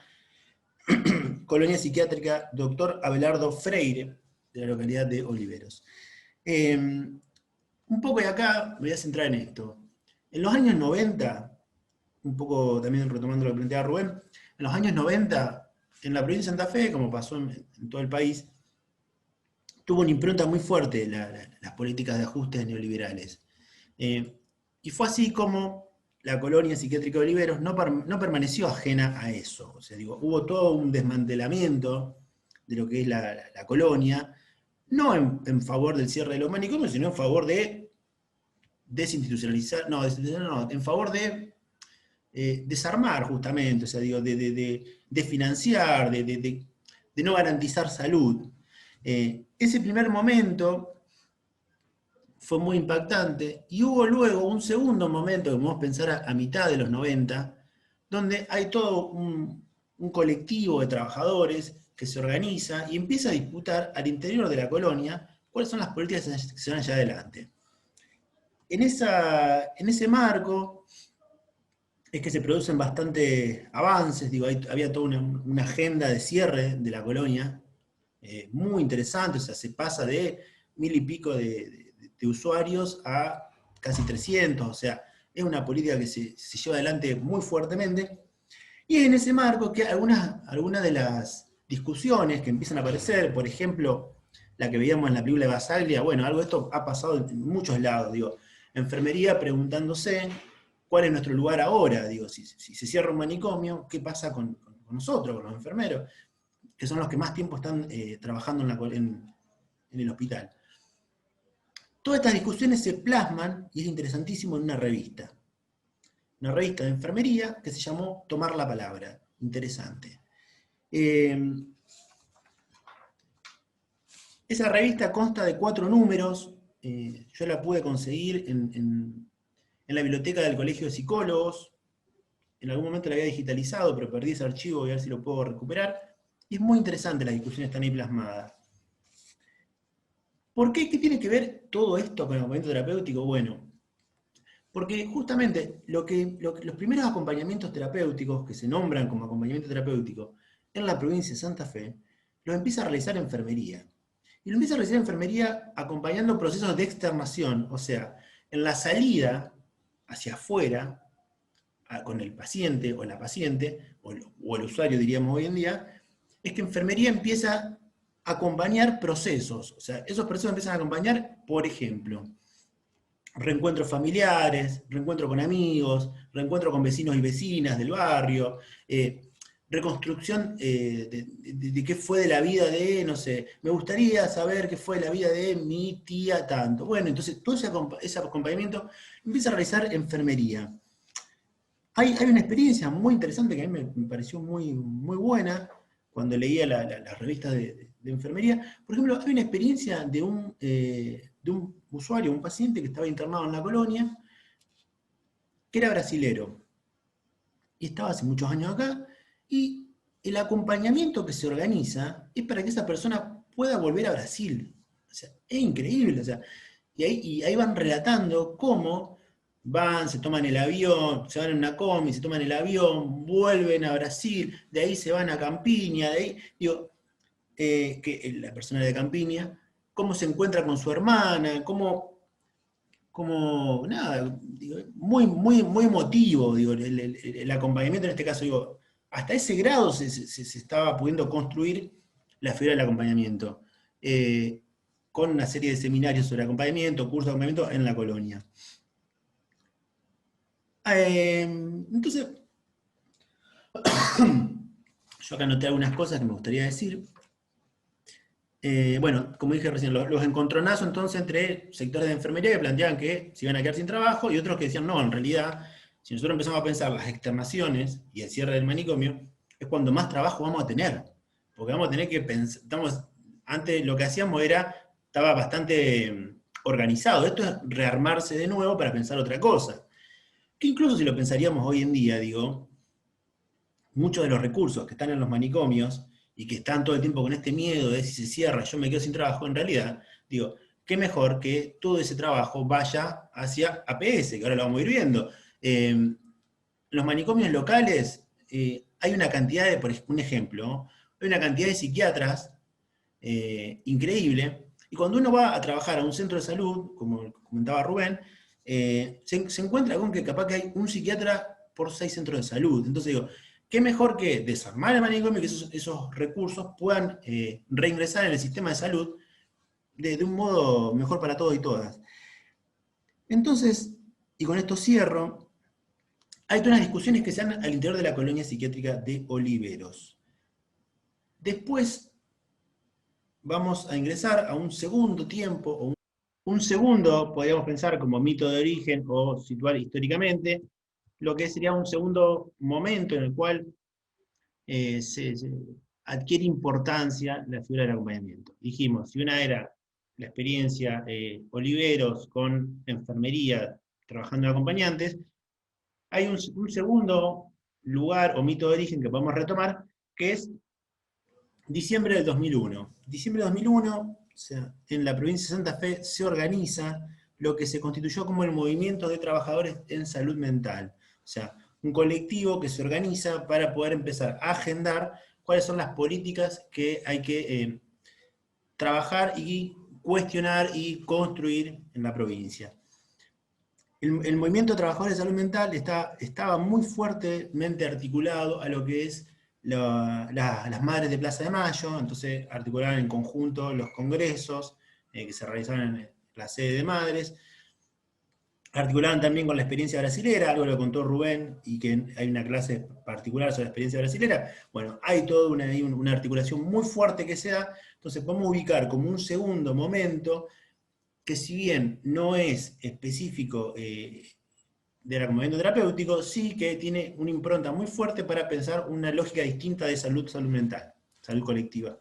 Colonia Psiquiátrica Dr. Abelardo Freire, de la localidad de Oliveros. Un poco de acá me voy a centrar en esto. En los años 90, un poco también retomando lo que planteaba Rubén, en los años 90, en la provincia de Santa Fe, como pasó en todo el país, tuvo una impronta muy fuerte las políticas de ajustes neoliberales. Y fue así como la colonia psiquiátrica de Oliveros no permaneció ajena a eso. O sea, digo, hubo todo un desmantelamiento de lo que es la colonia, no en favor del cierre de los manicomios, sino en favor de desinstitucionalizar, no, en favor de desarmar justamente, o sea, digo, de financiar, de no garantizar salud. Ese primer momento fue muy impactante, y hubo luego un segundo momento que podemos pensar a mitad de los 90, donde hay todo un colectivo de trabajadores que se organiza y empieza a disputar al interior de la colonia cuáles son las políticas que se van allá adelante. En ese marco es que se producen bastantes avances, digo, había toda una agenda de cierre de la colonia, muy interesante, o sea, se pasa de 1000 y pico de usuarios a casi 300, o sea, es una política que se lleva adelante muy fuertemente, y en ese marco que algunas de las discusiones que empiezan a aparecer, por ejemplo, la que veíamos en la película de Basaglia, bueno, algo de esto ha pasado en muchos lados, digo, enfermería preguntándose cuál es nuestro lugar ahora, digo, si se cierra un manicomio, ¿qué pasa con nosotros, con los enfermeros, que son los que más tiempo están trabajando en el hospital? Todas estas discusiones se plasman, y es interesantísimo, en una revista de enfermería que se llamó Tomar la Palabra. Interesante. Esa revista consta de 4 números, yo la pude conseguir en la biblioteca del Colegio de Psicólogos, en algún momento la había digitalizado, pero perdí ese archivo, voy a ver si lo puedo recuperar, y es muy interesante, las discusiones están ahí plasmadas. ¿Por qué? ¿Qué tiene que ver todo esto con el acompañamiento terapéutico? Bueno, porque justamente los primeros acompañamientos terapéuticos que se nombran como acompañamiento terapéutico en la provincia de Santa Fe, los empieza a realizar enfermería. Y lo empieza a realizar enfermería acompañando procesos de externación, o sea, en la salida hacia afuera, con el paciente o la paciente, o el usuario diríamos hoy en día, es que enfermería empieza a acompañar procesos. O sea, esos procesos empiezan a acompañar, por ejemplo, reencuentros familiares, reencuentro con amigos, reencuentro con vecinos y vecinas del barrio, reconstrucción de qué fue de la vida de, no sé, me gustaría saber qué fue de la vida de mi tía tanto. Bueno, entonces todo ese acompañamiento empieza a realizar enfermería. Hay una experiencia muy interesante que a mí me pareció muy, muy buena cuando leía las revistas de enfermería. Por ejemplo, hay una experiencia de un usuario, un paciente que estaba internado en la colonia, que era brasilero, y estaba hace muchos años acá, y el acompañamiento que se organiza es para que esa persona pueda volver a Brasil. O sea, es increíble, o sea, y ahí van relatando cómo van, se toman el avión, se van en una combi, se toman el avión, vuelven a Brasil, de ahí se van a Campiña, de ahí, digo, que la persona de Campiña, cómo se encuentra con su hermana, cómo nada, digo, muy, muy, muy emotivo, digo, el acompañamiento en este caso, digo, hasta ese grado se estaba pudiendo construir la figura del acompañamiento, con una serie de seminarios sobre acompañamiento, cursos de acompañamiento en la colonia. Entonces, yo acá anoté algunas cosas que me gustaría decir. Bueno, como dije recién, los encontronazos entonces entre sectores de enfermería que planteaban que se iban a quedar sin trabajo, y otros que decían, no, en realidad, si nosotros empezamos a pensar las externaciones y el cierre del manicomio, es cuando más trabajo vamos a tener. Porque vamos a tener que pensar, antes lo que hacíamos estaba bastante organizado. Esto es rearmarse de nuevo para pensar otra cosa. Que incluso si lo pensaríamos hoy en día, digo, muchos de los recursos que están en los manicomios y que están todo el tiempo con este miedo de si se cierra yo me quedo sin trabajo, en realidad, digo, qué mejor que todo ese trabajo vaya hacia APS, que ahora lo vamos a ir viendo. Los manicomios locales, hay una cantidad de, por un ejemplo, hay una cantidad de psiquiatras increíble, y cuando uno va a trabajar a un centro de salud, como comentaba Rubén, se encuentra con que capaz que hay un psiquiatra por 6 centros de salud. Entonces digo, qué mejor que desarmar el manicomio y que esos recursos puedan reingresar en el sistema de salud de un modo mejor para todos y todas. Entonces, y con esto cierro, hay todas las discusiones que se dan al interior de la colonia psiquiátrica de Oliveros. Después vamos a ingresar a un segundo tiempo, o un segundo, podríamos pensar como mito de origen o situar históricamente, lo que sería un segundo momento en el cual se adquiere importancia la figura del acompañamiento. Dijimos, si una era la experiencia Oliveros con enfermería, trabajando en acompañantes, hay un segundo lugar o mito de origen que podemos retomar, que es diciembre del 2001. Diciembre del 2001, o sea, en la provincia de Santa Fe se organiza lo que se constituyó como el Movimiento de Trabajadores en Salud Mental. O sea, un colectivo que se organiza para poder empezar a agendar cuáles son las políticas que hay que trabajar y cuestionar y construir en la provincia. El movimiento de trabajadores de salud mental estaba muy fuertemente articulado a lo que es las madres de Plaza de Mayo, entonces articulaban en conjunto los congresos que se realizaban en la sede de madres, articulaban también con la experiencia brasilera, algo lo contó Rubén, y que hay una clase particular sobre la experiencia brasilera. Bueno, hay toda una articulación muy fuerte que se da, entonces podemos ubicar como un segundo momento que si bien no es específico del acompañamiento terapéutico, sí que tiene una impronta muy fuerte para pensar una lógica distinta de salud mental, salud colectiva.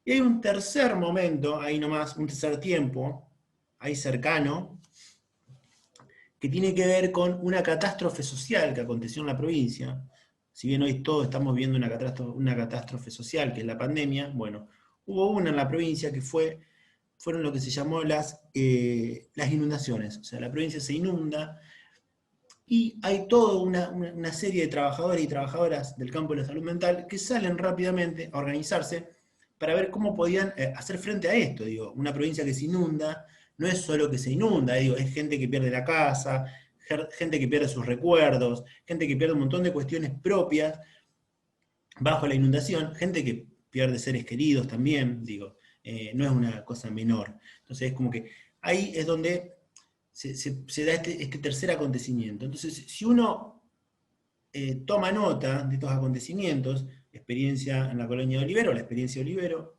Y hay un tercer momento, ahí nomás, un tercer tiempo, ahí cercano, que tiene que ver con una catástrofe social que aconteció en la provincia. Si bien hoy todos estamos viendo una catástrofe social, que es la pandemia, bueno, hubo una en la provincia que fueron lo que se llamó las inundaciones. O sea, la provincia se inunda y hay toda una serie de trabajadores y trabajadoras del campo de la salud mental que salen rápidamente a organizarse para ver cómo podían hacer frente a esto. Digo, una provincia que se inunda, no es solo que se inunda, digo, es gente que pierde la casa, gente que pierde sus recuerdos, gente que pierde un montón de cuestiones propias bajo la inundación, gente que pierde seres queridos también, digo, no es una cosa menor. Entonces es como que ahí es donde se da este tercer acontecimiento. Entonces, si uno toma nota de estos acontecimientos, experiencia en la colonia de Olivero, la experiencia de Olivero,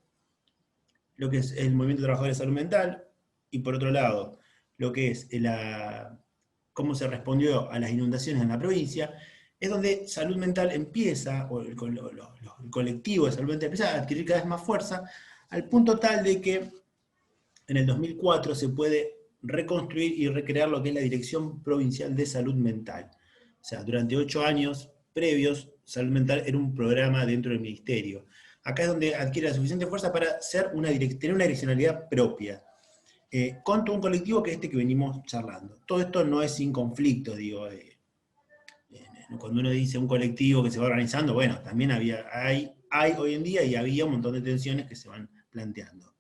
lo que es el movimiento de trabajadores de salud mental, y por otro lado, lo que es cómo se respondió a las inundaciones en la provincia, es donde salud mental empieza, o el colectivo de salud mental empieza a adquirir cada vez más fuerza, al punto tal de que en el 2004 se puede reconstruir y recrear lo que es la Dirección Provincial de Salud Mental. O sea, durante 8 años previos, salud mental era un programa dentro del ministerio. Acá es donde adquiere la suficiente fuerza para tener una direccionalidad propia. Con todo un colectivo que es este que venimos charlando. Todo esto no es sin conflictos, digo. Cuando uno dice un colectivo que se va organizando, bueno, también hay hoy en día y había un montón de tensiones que se van planteando.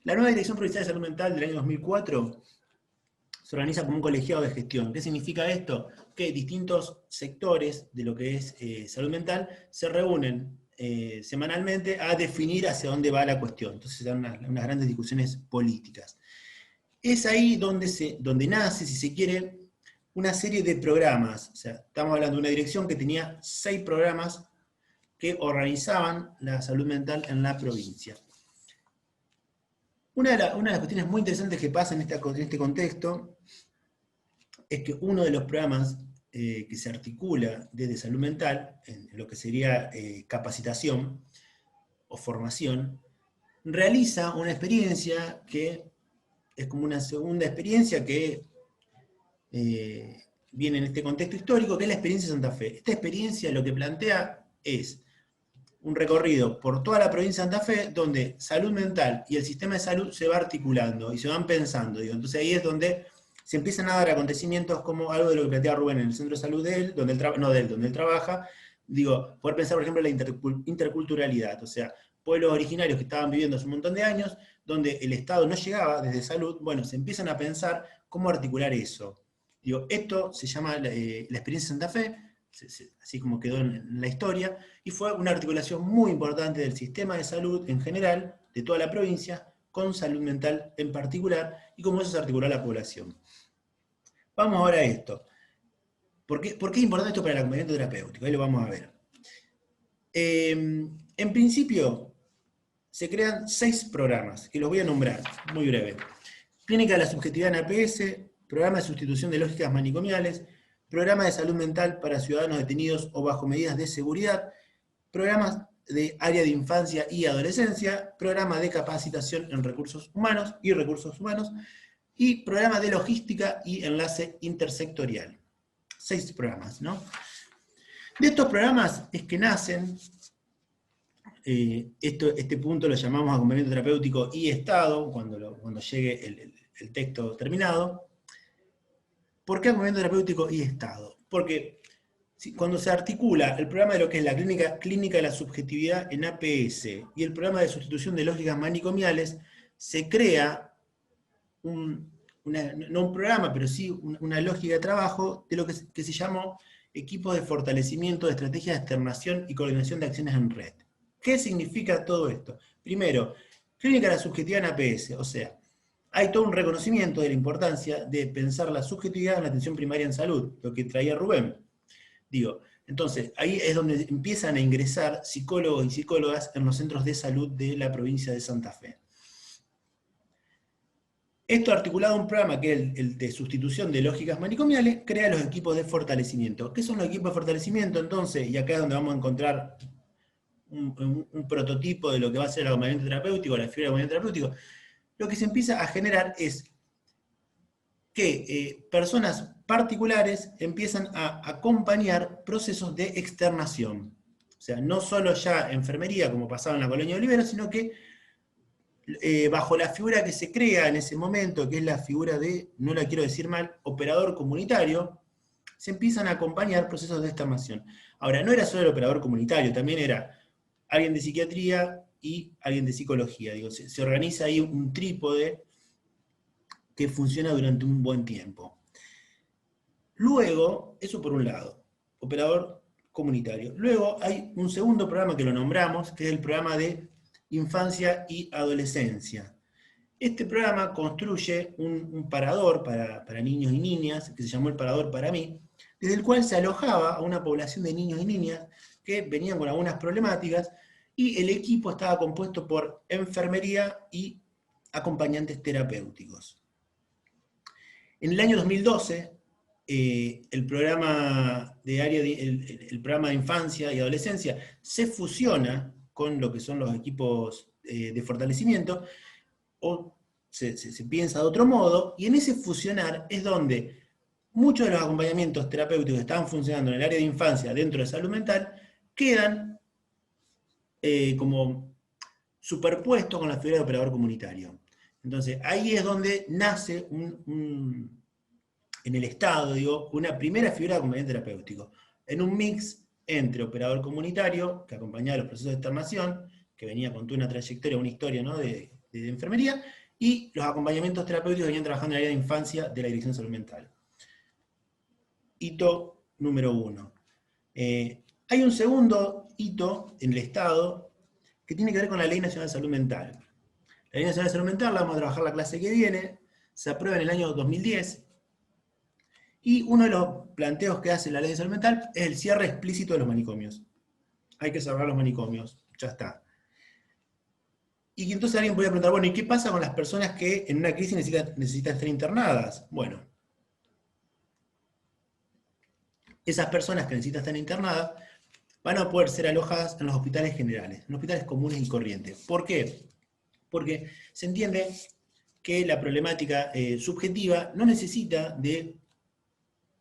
La nueva Dirección Provincial de Salud Mental del año 2004 se organiza como un colegiado de gestión. ¿Qué significa esto? Que distintos sectores de lo que es salud mental se reúnen semanalmente a definir hacia dónde va la cuestión. Entonces se dan unas grandes discusiones políticas. Es ahí donde nace, si se quiere, una serie de programas. O sea, estamos hablando de una dirección que tenía 6 programas que organizaban la salud mental en la provincia. Una de las cuestiones muy interesantes que pasa en este contexto es que uno de los programas que se articula desde salud mental, en lo que sería capacitación o formación, realiza una experiencia que es como una segunda experiencia que viene en este contexto histórico, que es la experiencia de Santa Fe. Esta experiencia lo que plantea es un recorrido por toda la provincia de Santa Fe, donde salud mental y el sistema de salud se va articulando y se van pensando. Digo. Entonces ahí es donde se empiezan a dar acontecimientos como algo de lo que plantea Rubén en el centro de salud de él, donde él trabaja, digo, poder pensar, por ejemplo, la interculturalidad, o sea, pueblos originarios que estaban viviendo hace un montón de años, donde el Estado no llegaba desde salud, bueno, se empiezan a pensar cómo articular eso. Digo, esto se llama la experiencia de Santa Fe, así como quedó en la historia, y fue una articulación muy importante del sistema de salud en general, de toda la provincia, con salud mental en particular, y cómo eso se articula a la población. Vamos ahora a esto. ¿Por qué es importante esto para el acompañamiento terapéutico? Ahí lo vamos a ver. En principio, se crean 6 programas, que los voy a nombrar, muy breve. Clínica de la subjetividad en APS, programa de sustitución de lógicas manicomiales, programa de salud mental para ciudadanos detenidos o bajo medidas de seguridad, programas de área de infancia y adolescencia, programa de capacitación en recursos humanos y programa de logística y enlace intersectorial. 6 programas, ¿no? De estos programas es que nacen, este punto lo llamamos acompañamiento terapéutico y Estado, cuando llegue el texto terminado. ¿Por qué acompañamiento terapéutico y Estado? Porque cuando se articula el programa de lo que es la clínica de la subjetividad en APS y el programa de sustitución de lógicas manicomiales, se crea no un programa, pero sí una lógica de trabajo de lo que se llamó equipos de fortalecimiento de estrategias de externación y coordinación de acciones en red. ¿Qué significa todo esto? Primero, clínica de la subjetividad en APS, o sea, hay todo un reconocimiento de la importancia de pensar la subjetividad en la atención primaria en salud, lo que traía Rubén. Digo, entonces, ahí es donde empiezan a ingresar psicólogos y psicólogas en los centros de salud de la provincia de Santa Fe. Esto articulado en un programa que es el de sustitución de lógicas manicomiales, crea los equipos de fortalecimiento. ¿Qué son los equipos de fortalecimiento entonces? Y acá es donde vamos a encontrar un prototipo de lo que va a ser el acompañamiento terapéutico, la figura de acompañamiento terapéutico. Lo que se empieza a generar es que personas particulares empiezan a acompañar procesos de externación. O sea, no solo ya enfermería, como pasaba en la colonia de Olivera, sino que bajo la figura que se crea en ese momento, que es la figura de, no la quiero decir mal, operador comunitario, se empiezan a acompañar procesos de externación. Ahora, no era solo el operador comunitario, también era alguien de psiquiatría y alguien de psicología. Digo, se organiza ahí un trípode que funciona durante un buen tiempo. Luego, eso por un lado, operador comunitario. Luego hay un segundo programa que lo nombramos, que es el programa de infancia y adolescencia. Este programa construye un parador para niños y niñas, que se llamó el Parador para mí, desde el cual se alojaba a una población de niños y niñas que venían con algunas problemáticas, y el equipo estaba compuesto por enfermería y acompañantes terapéuticos. En el año 2012, el programa de infancia y adolescencia se fusiona con lo que son los equipos de fortalecimiento, o se piensa de otro modo, y en ese fusionar es donde muchos de los acompañamientos terapéuticos que estaban funcionando en el área de infancia dentro de salud mental quedan como superpuestos con la figura de operador comunitario. Entonces, ahí es donde nace en el Estado, digo, una primera figura de acompañamiento terapéutico, en un mix entre operador comunitario, que acompañaba los procesos de externación, que venía con toda una trayectoria, una historia, ¿no?, de enfermería, y los acompañamientos terapéuticos que venían trabajando en el área de infancia de la Dirección de Salud Mental. Hito número 1. Hay un segundo hito en el Estado que tiene que ver con la Ley Nacional de Salud Mental. La Ley Nacional de Salud Mental la vamos a trabajar la clase que viene, se aprueba en el año 2010, y uno de los planteos que hace la Ley de Salud Mental es el cierre explícito de los manicomios. Hay que cerrar los manicomios, ya está. Y entonces alguien podría preguntar, bueno, ¿y qué pasa con las personas que en una crisis necesitan estar internadas? Bueno, esas personas que necesitan estar internadas van a poder ser alojadas en los hospitales generales, en los hospitales comunes y corrientes. ¿Por qué? Porque se entiende que la problemática subjetiva no necesita de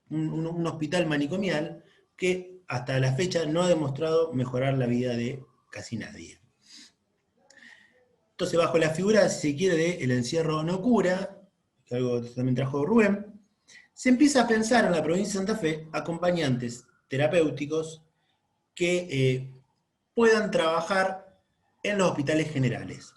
un hospital manicomial que hasta la fecha no ha demostrado mejorar la vida de casi nadie. Entonces, bajo la figura, si se quiere, de el encierro no cura, que algo también trajo Rubén, se empieza a pensar en la provincia de Santa Fe acompañantes terapéuticos que puedan trabajar en los hospitales generales.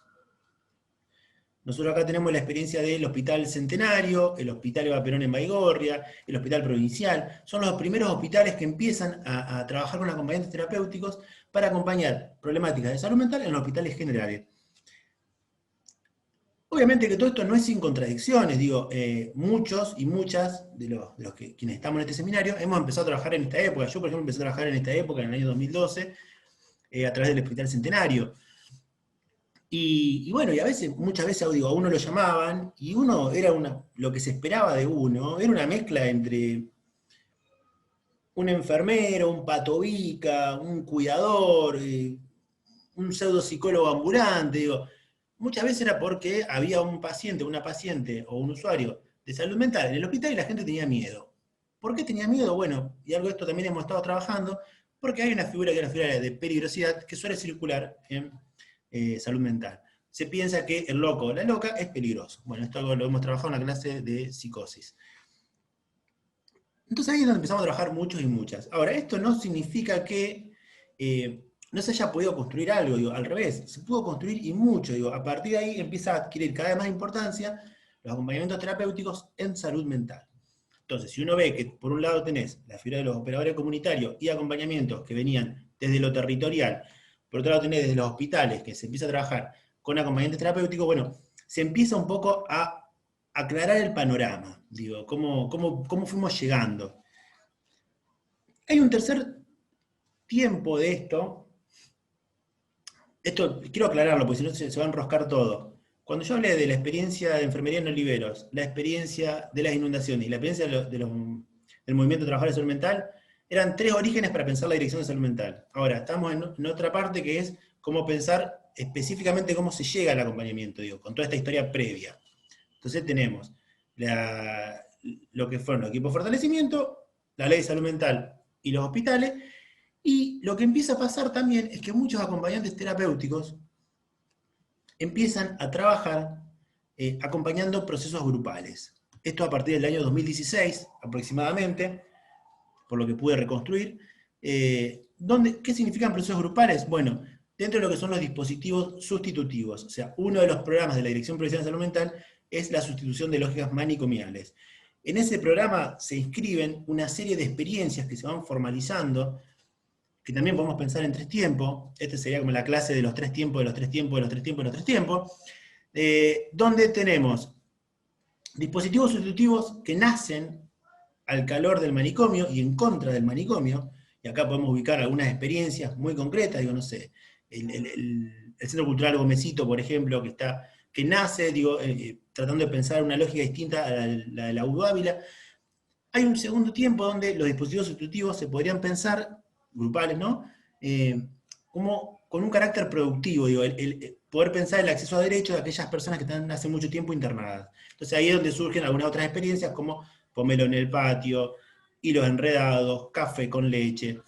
Nosotros acá tenemos la experiencia del Hospital Centenario, el Hospital Eva Perón en Baigorria, el Hospital Provincial. Son los primeros hospitales que empiezan a trabajar con acompañantes terapéuticos para acompañar problemáticas de salud mental en los hospitales generales. Obviamente que todo esto no es sin contradicciones, digo, muchos y muchas de los quienes estamos en este seminario hemos empezado a trabajar en esta época. Yo, por ejemplo, empecé a trabajar en esta época, en el año 2012, a través del Hospital Centenario. Y bueno, y muchas veces digo, a uno lo llamaban, y uno era lo que se esperaba de uno, era una mezcla entre un enfermero, un patobica, un cuidador, un pseudopsicólogo ambulante, digo. Muchas veces era porque había un paciente, una paciente o un usuario de salud mental en el hospital y la gente tenía miedo. ¿Por qué tenía miedo? Bueno, y algo de esto también hemos estado trabajando, porque hay una figura que es la figura de peligrosidad que suele circular en salud mental. Se piensa que el loco o la loca es peligroso. Bueno, esto lo hemos trabajado en la clase de psicosis. Entonces ahí es donde empezamos a trabajar muchos y muchas. Ahora, esto no significa que no se haya podido construir algo, digo, al revés, se pudo construir y mucho, digo, a partir de ahí empieza a adquirir cada vez más importancia los acompañamientos terapéuticos en salud mental. Entonces, si uno ve que por un lado tenés la figura de los operadores comunitarios y acompañamientos que venían desde lo territorial, por otro lado tenés desde los hospitales, que se empieza a trabajar con acompañamientos terapéuticos, bueno, se empieza un poco a aclarar el panorama, digo, cómo fuimos llegando. Hay un tercer tiempo de esto quiero aclararlo, porque si no se va a enroscar todo. Cuando yo hablé de la experiencia de enfermería en Oliveros, la experiencia de las inundaciones y la experiencia del movimiento de trabajadores de salud mental, eran 3 orígenes para pensar la dirección de salud mental. Ahora, estamos en otra parte que es cómo pensar específicamente cómo se llega al acompañamiento, digo, con toda esta historia previa. Entonces tenemos lo que fueron los equipos de fortalecimiento, la ley de salud mental y los hospitales. Y lo que empieza a pasar también es que muchos acompañantes terapéuticos empiezan a trabajar acompañando procesos grupales. Esto a partir del año 2016 aproximadamente, por lo que pude reconstruir. ¿Qué significan procesos grupales? Bueno, dentro de lo que son los dispositivos sustitutivos, o sea, uno de los programas de la Dirección Provincial de Salud Mental es la sustitución de lógicas manicomiales. En ese programa se inscriben una serie de experiencias que se van formalizando, que también podemos pensar en 3 tiempos, este sería como la clase de los 3 tiempos, de los 3 tiempos, de los 3 tiempos, de los 3 tiempos, donde tenemos dispositivos sustitutivos que nacen al calor del manicomio y en contra del manicomio, y acá podemos ubicar algunas experiencias muy concretas, digo, no sé, el Centro Cultural Gomecito, por ejemplo, que nace, digo, tratando de pensar una lógica distinta a la de la U Ávila. Hay un segundo tiempo donde los dispositivos sustitutivos se podrían pensar grupales, ¿no? Como con un carácter productivo, digo, el poder pensar el acceso a derechos de aquellas personas que están hace mucho tiempo internadas. Entonces ahí es donde surgen algunas otras experiencias como pomelo en el patio, hilos enredados, café con leche,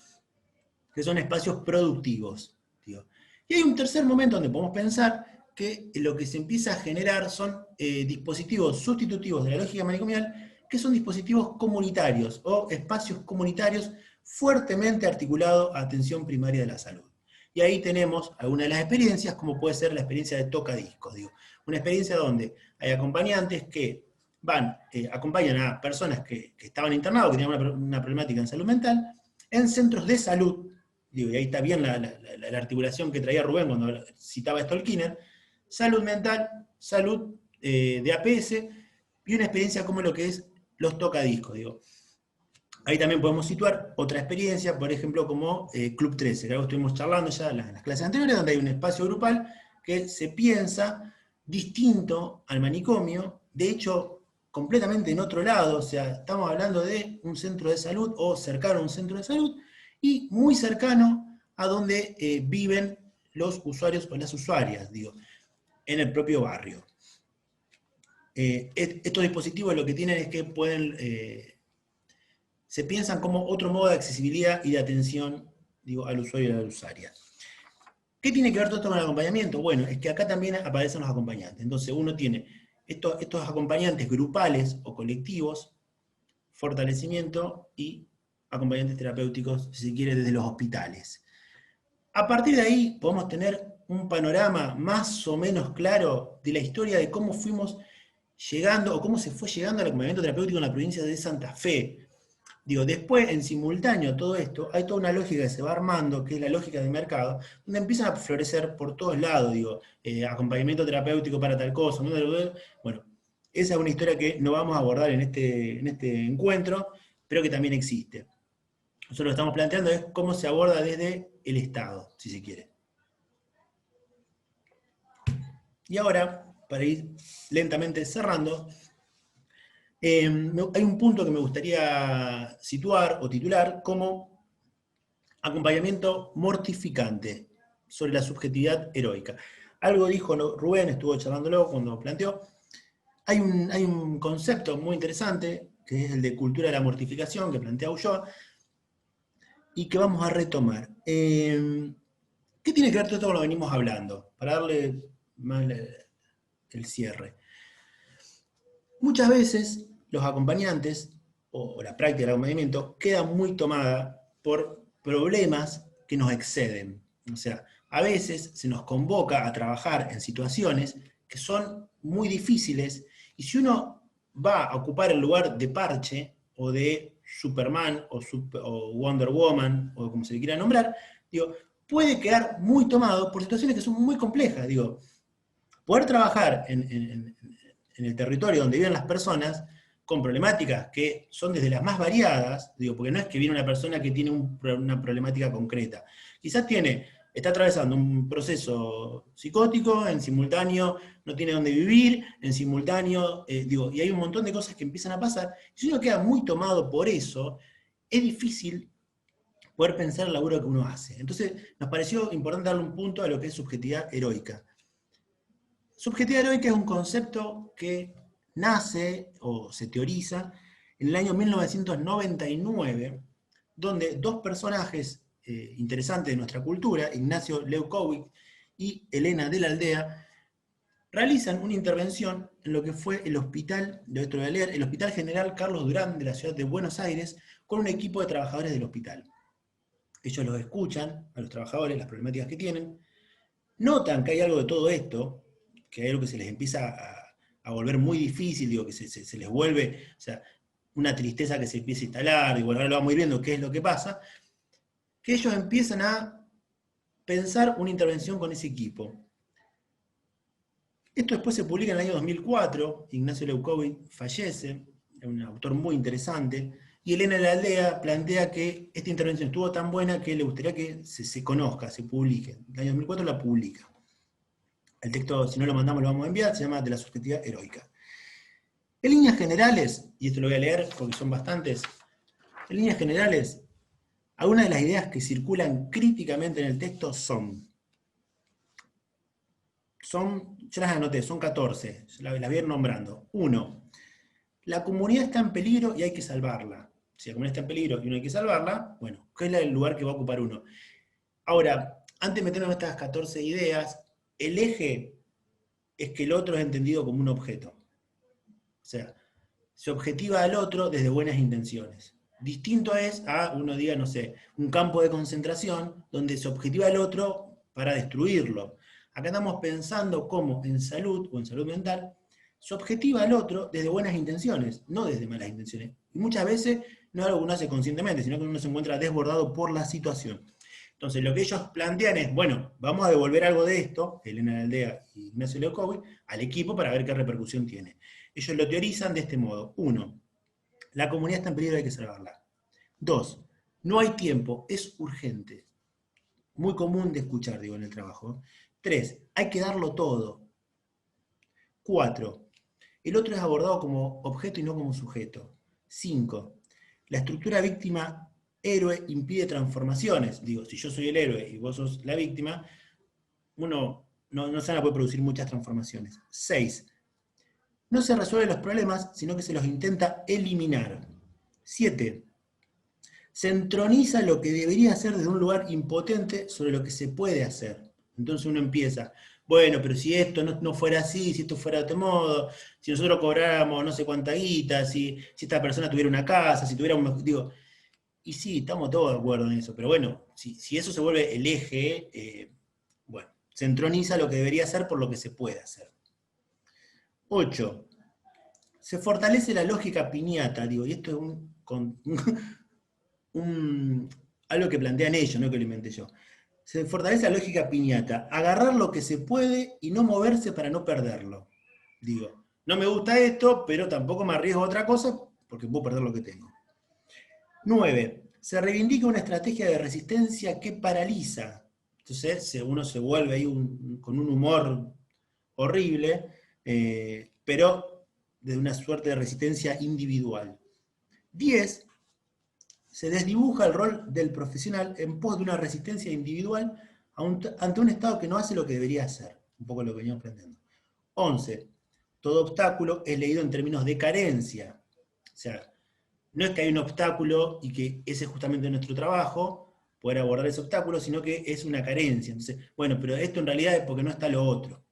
que son espacios productivos, digo. Y hay un tercer momento donde podemos pensar que lo que se empieza a generar son dispositivos sustitutivos de la lógica manicomial, que son dispositivos comunitarios o espacios comunitarios fuertemente articulado a atención primaria de la salud. Y ahí tenemos algunas de las experiencias, como puede ser la experiencia de tocadiscos, digo. Una experiencia donde hay acompañantes que acompañan a personas que estaban internados, que tenían una problemática en salud mental, en centros de salud, digo, y ahí está bien la articulación que traía Rubén cuando citaba a Stolkiner, salud mental, salud de APS, y una experiencia como lo que es los tocadiscos, digo. Ahí también podemos situar otra experiencia, por ejemplo, como Club 13, que algo estuvimos charlando ya en las clases anteriores, donde hay un espacio grupal que se piensa distinto al manicomio, de hecho, completamente en otro lado, o sea, estamos hablando de un centro de salud o cercano a un centro de salud, y muy cercano a donde viven los usuarios o las usuarias, digo, en el propio barrio. Estos dispositivos lo que tienen es que pueden... se piensan como otro modo de accesibilidad y de atención, digo, al usuario y a la usuaria. ¿Qué tiene que ver todo esto con el acompañamiento? Bueno, es que acá también aparecen los acompañantes. Entonces uno tiene estos acompañantes grupales o colectivos, fortalecimiento y acompañantes terapéuticos, si se quiere, desde los hospitales. A partir de ahí podemos tener un panorama más o menos claro de la historia de cómo fuimos llegando, o cómo se fue llegando al acompañamiento terapéutico en la provincia de Santa Fe. Digo, después, en simultáneo a todo esto, hay toda una lógica que se va armando, que es la lógica de mercado, donde empiezan a florecer por todos lados, digo, acompañamiento terapéutico para tal cosa, ¿no? Bueno, esa es una historia que no vamos a abordar en este encuentro, pero que también existe. Nosotros lo que estamos planteando es cómo se aborda desde el Estado, si se quiere. Y ahora, para ir lentamente cerrando, hay un punto que me gustaría situar o titular como acompañamiento mortificante sobre la subjetividad heroica. Algo dijo Rubén, estuvo charlándolo cuando planteó. Hay un concepto muy interesante, que es el de cultura de la mortificación, que plantea Ulloa, y que vamos a retomar. ¿Qué tiene que ver todo esto con lo que venimos hablando? Para darle más el cierre. Muchas veces los acompañantes, o la práctica del acompañamiento, queda muy tomada por problemas que nos exceden. O sea, a veces se nos convoca a trabajar en situaciones que son muy difíciles, y si uno va a ocupar el lugar de parche, o de Superman, o Wonder Woman, o como se le quiera nombrar, digo, puede quedar muy tomado por situaciones que son muy complejas. Digo, poder trabajar en el territorio donde viven las personas con problemáticas que son desde las más variadas, digo, porque no es que viene una persona que tiene una problemática concreta. Quizás está atravesando un proceso psicótico, en simultáneo no tiene dónde vivir, en simultáneo, y hay un montón de cosas que empiezan a pasar. Si uno queda muy tomado por eso, es difícil poder pensar el laburo que uno hace. Entonces, nos pareció importante darle un punto a lo que es subjetividad heroica. Subjetividad heroica es un concepto que nace o se teoriza en el año 1999, donde dos personajes interesantes de nuestra cultura, Ignacio Leukovic y Elena de la Aldea, realizan una intervención en lo que fue el hospital, de otro de leer, el Hospital General Carlos Durán de la ciudad de Buenos Aires, con un equipo de trabajadores del hospital. Ellos los escuchan, a los trabajadores, las problemáticas que tienen, notan que hay algo de todo esto, que hay algo que se les empieza a volver muy difícil, digo, que se les vuelve, o sea, una tristeza que se empieza a instalar, y bueno, ahora lo vamos a ir viendo qué es lo que pasa, que ellos empiezan a pensar una intervención con ese equipo. Esto después se publica en el año 2004, Ignacio Leukovic fallece, es un autor muy interesante, y Elena de la Aldea plantea que esta intervención estuvo tan buena que le gustaría que se conozca, se publique. En el año 2004 la publica. El texto, si no lo mandamos, lo vamos a enviar, se llama De la subjetividad heroica. En líneas generales, y esto lo voy a leer porque son bastantes, en líneas generales, algunas de las ideas que circulan críticamente en el texto son, yo las anoté, son 14, las voy a ir nombrando. 1. La comunidad está en peligro y hay que salvarla. Si la comunidad está en peligro y uno hay que salvarla, bueno, ¿qué es el lugar que va a ocupar uno? Ahora, antes de meternos en estas 14 ideas, el eje es que el otro es entendido como un objeto. O sea, se objetiva al otro desde buenas intenciones. Distinto es a, uno diga, no sé, un campo de concentración donde se objetiva al otro para destruirlo. Acá estamos pensando cómo en salud o en salud mental se objetiva al otro desde buenas intenciones, no desde malas intenciones. Y muchas veces no es algo que uno hace conscientemente, sino que uno se encuentra desbordado por la situación. Entonces lo que ellos plantean es, bueno, vamos a devolver algo de esto, Elena de la Aldea y Ignacio Leukovic, al equipo para ver qué repercusión tiene. Ellos lo teorizan de este modo. 1. La comunidad está en peligro, hay que salvarla. 2. No hay tiempo, es urgente. Muy común de escuchar, digo, en el trabajo. 3. Hay que darlo todo. 4. El otro es abordado como objeto y no como sujeto. 5. La estructura víctima-héroe impide transformaciones. Digo, si yo soy el héroe y vos sos la víctima, uno no se van a poder producir muchas transformaciones. 6. No se resuelven los problemas, sino que se los intenta eliminar. 7. Se entroniza lo que debería ser desde un lugar impotente sobre lo que se puede hacer. Entonces uno empieza, bueno, pero si esto no fuera así, si esto fuera de otro modo, si nosotros cobráramos no sé cuánta guita, si esta persona tuviera una casa, si tuviera un... Digo, y sí, estamos todos de acuerdo en eso, pero bueno, si eso se vuelve el eje, bueno, se entroniza lo que debería ser por lo que se puede hacer. 8. Se fortalece la lógica piñata, digo, y esto algo que plantean ellos, no que lo inventé yo. Se fortalece la lógica piñata, agarrar lo que se puede y no moverse para no perderlo. Digo, no me gusta esto, pero tampoco me arriesgo a otra cosa porque puedo perder lo que tengo. 9. Se reivindica una estrategia de resistencia que paraliza. Entonces uno se vuelve ahí con un humor horrible, pero de una suerte de resistencia individual. 10. Se desdibuja el rol del profesional en pos de una resistencia individual ante un Estado que no hace lo que debería hacer. Un poco lo que veníamos aprendiendo. 11. Todo obstáculo es leído en términos de carencia. O sea, no es que hay un obstáculo y que ese es justamente nuestro trabajo, poder abordar ese obstáculo, sino que es una carencia. Entonces, bueno, pero esto en realidad es porque no está lo otro.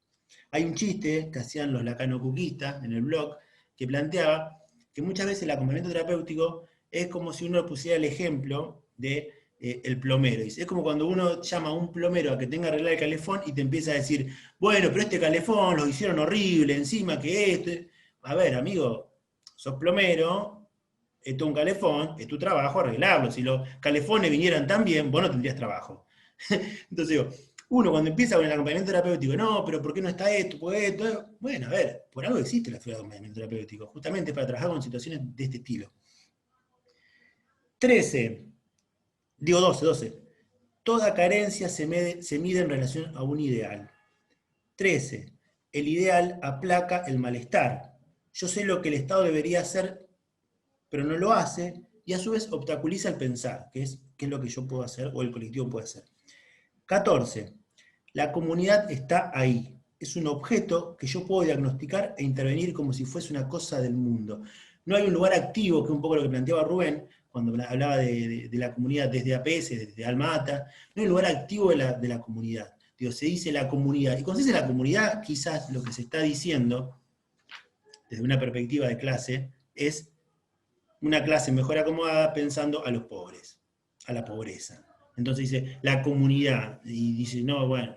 Hay un chiste que hacían los lacano-cuquistas en el blog, que planteaba que muchas veces el acompañamiento terapéutico es como si uno pusiera el ejemplo de el plomero. Es como cuando uno llama a un plomero a que tenga que arreglar el calefón y te empieza a decir, bueno, pero este calefón lo hicieron horrible, encima que esto. A ver, amigo, sos plomero, esto es un calefón, es tu trabajo arreglarlo. Si los calefones vinieran tan bien, vos no tendrías trabajo. Entonces digo, uno cuando empieza con el acompañamiento terapéutico, no, pero ¿por qué no está esto? Pues esto. Bueno, a ver, por algo existe la figura de acompañamiento terapéutico, justamente para trabajar con situaciones de este estilo. 12. Toda carencia se mide en relación a un ideal. 13. El ideal aplaca el malestar. Yo sé lo que el Estado debería hacer, pero no lo hace, y a su vez obstaculiza el pensar, que es lo que yo puedo hacer o el colectivo puede hacer. 14. La comunidad está ahí. Es un objeto que yo puedo diagnosticar e intervenir como si fuese una cosa del mundo. No hay un lugar activo, que es un poco lo que planteaba Rubén, cuando hablaba de la comunidad desde APS, desde Alma Ata. No hay un lugar activo de la comunidad. Digo, se dice la comunidad. Y cuando se dice la comunidad, quizás lo que se está diciendo, desde una perspectiva de clase, es una clase mejor acomodada pensando a los pobres, a la pobreza. Entonces dice, la comunidad, y dice, no, bueno,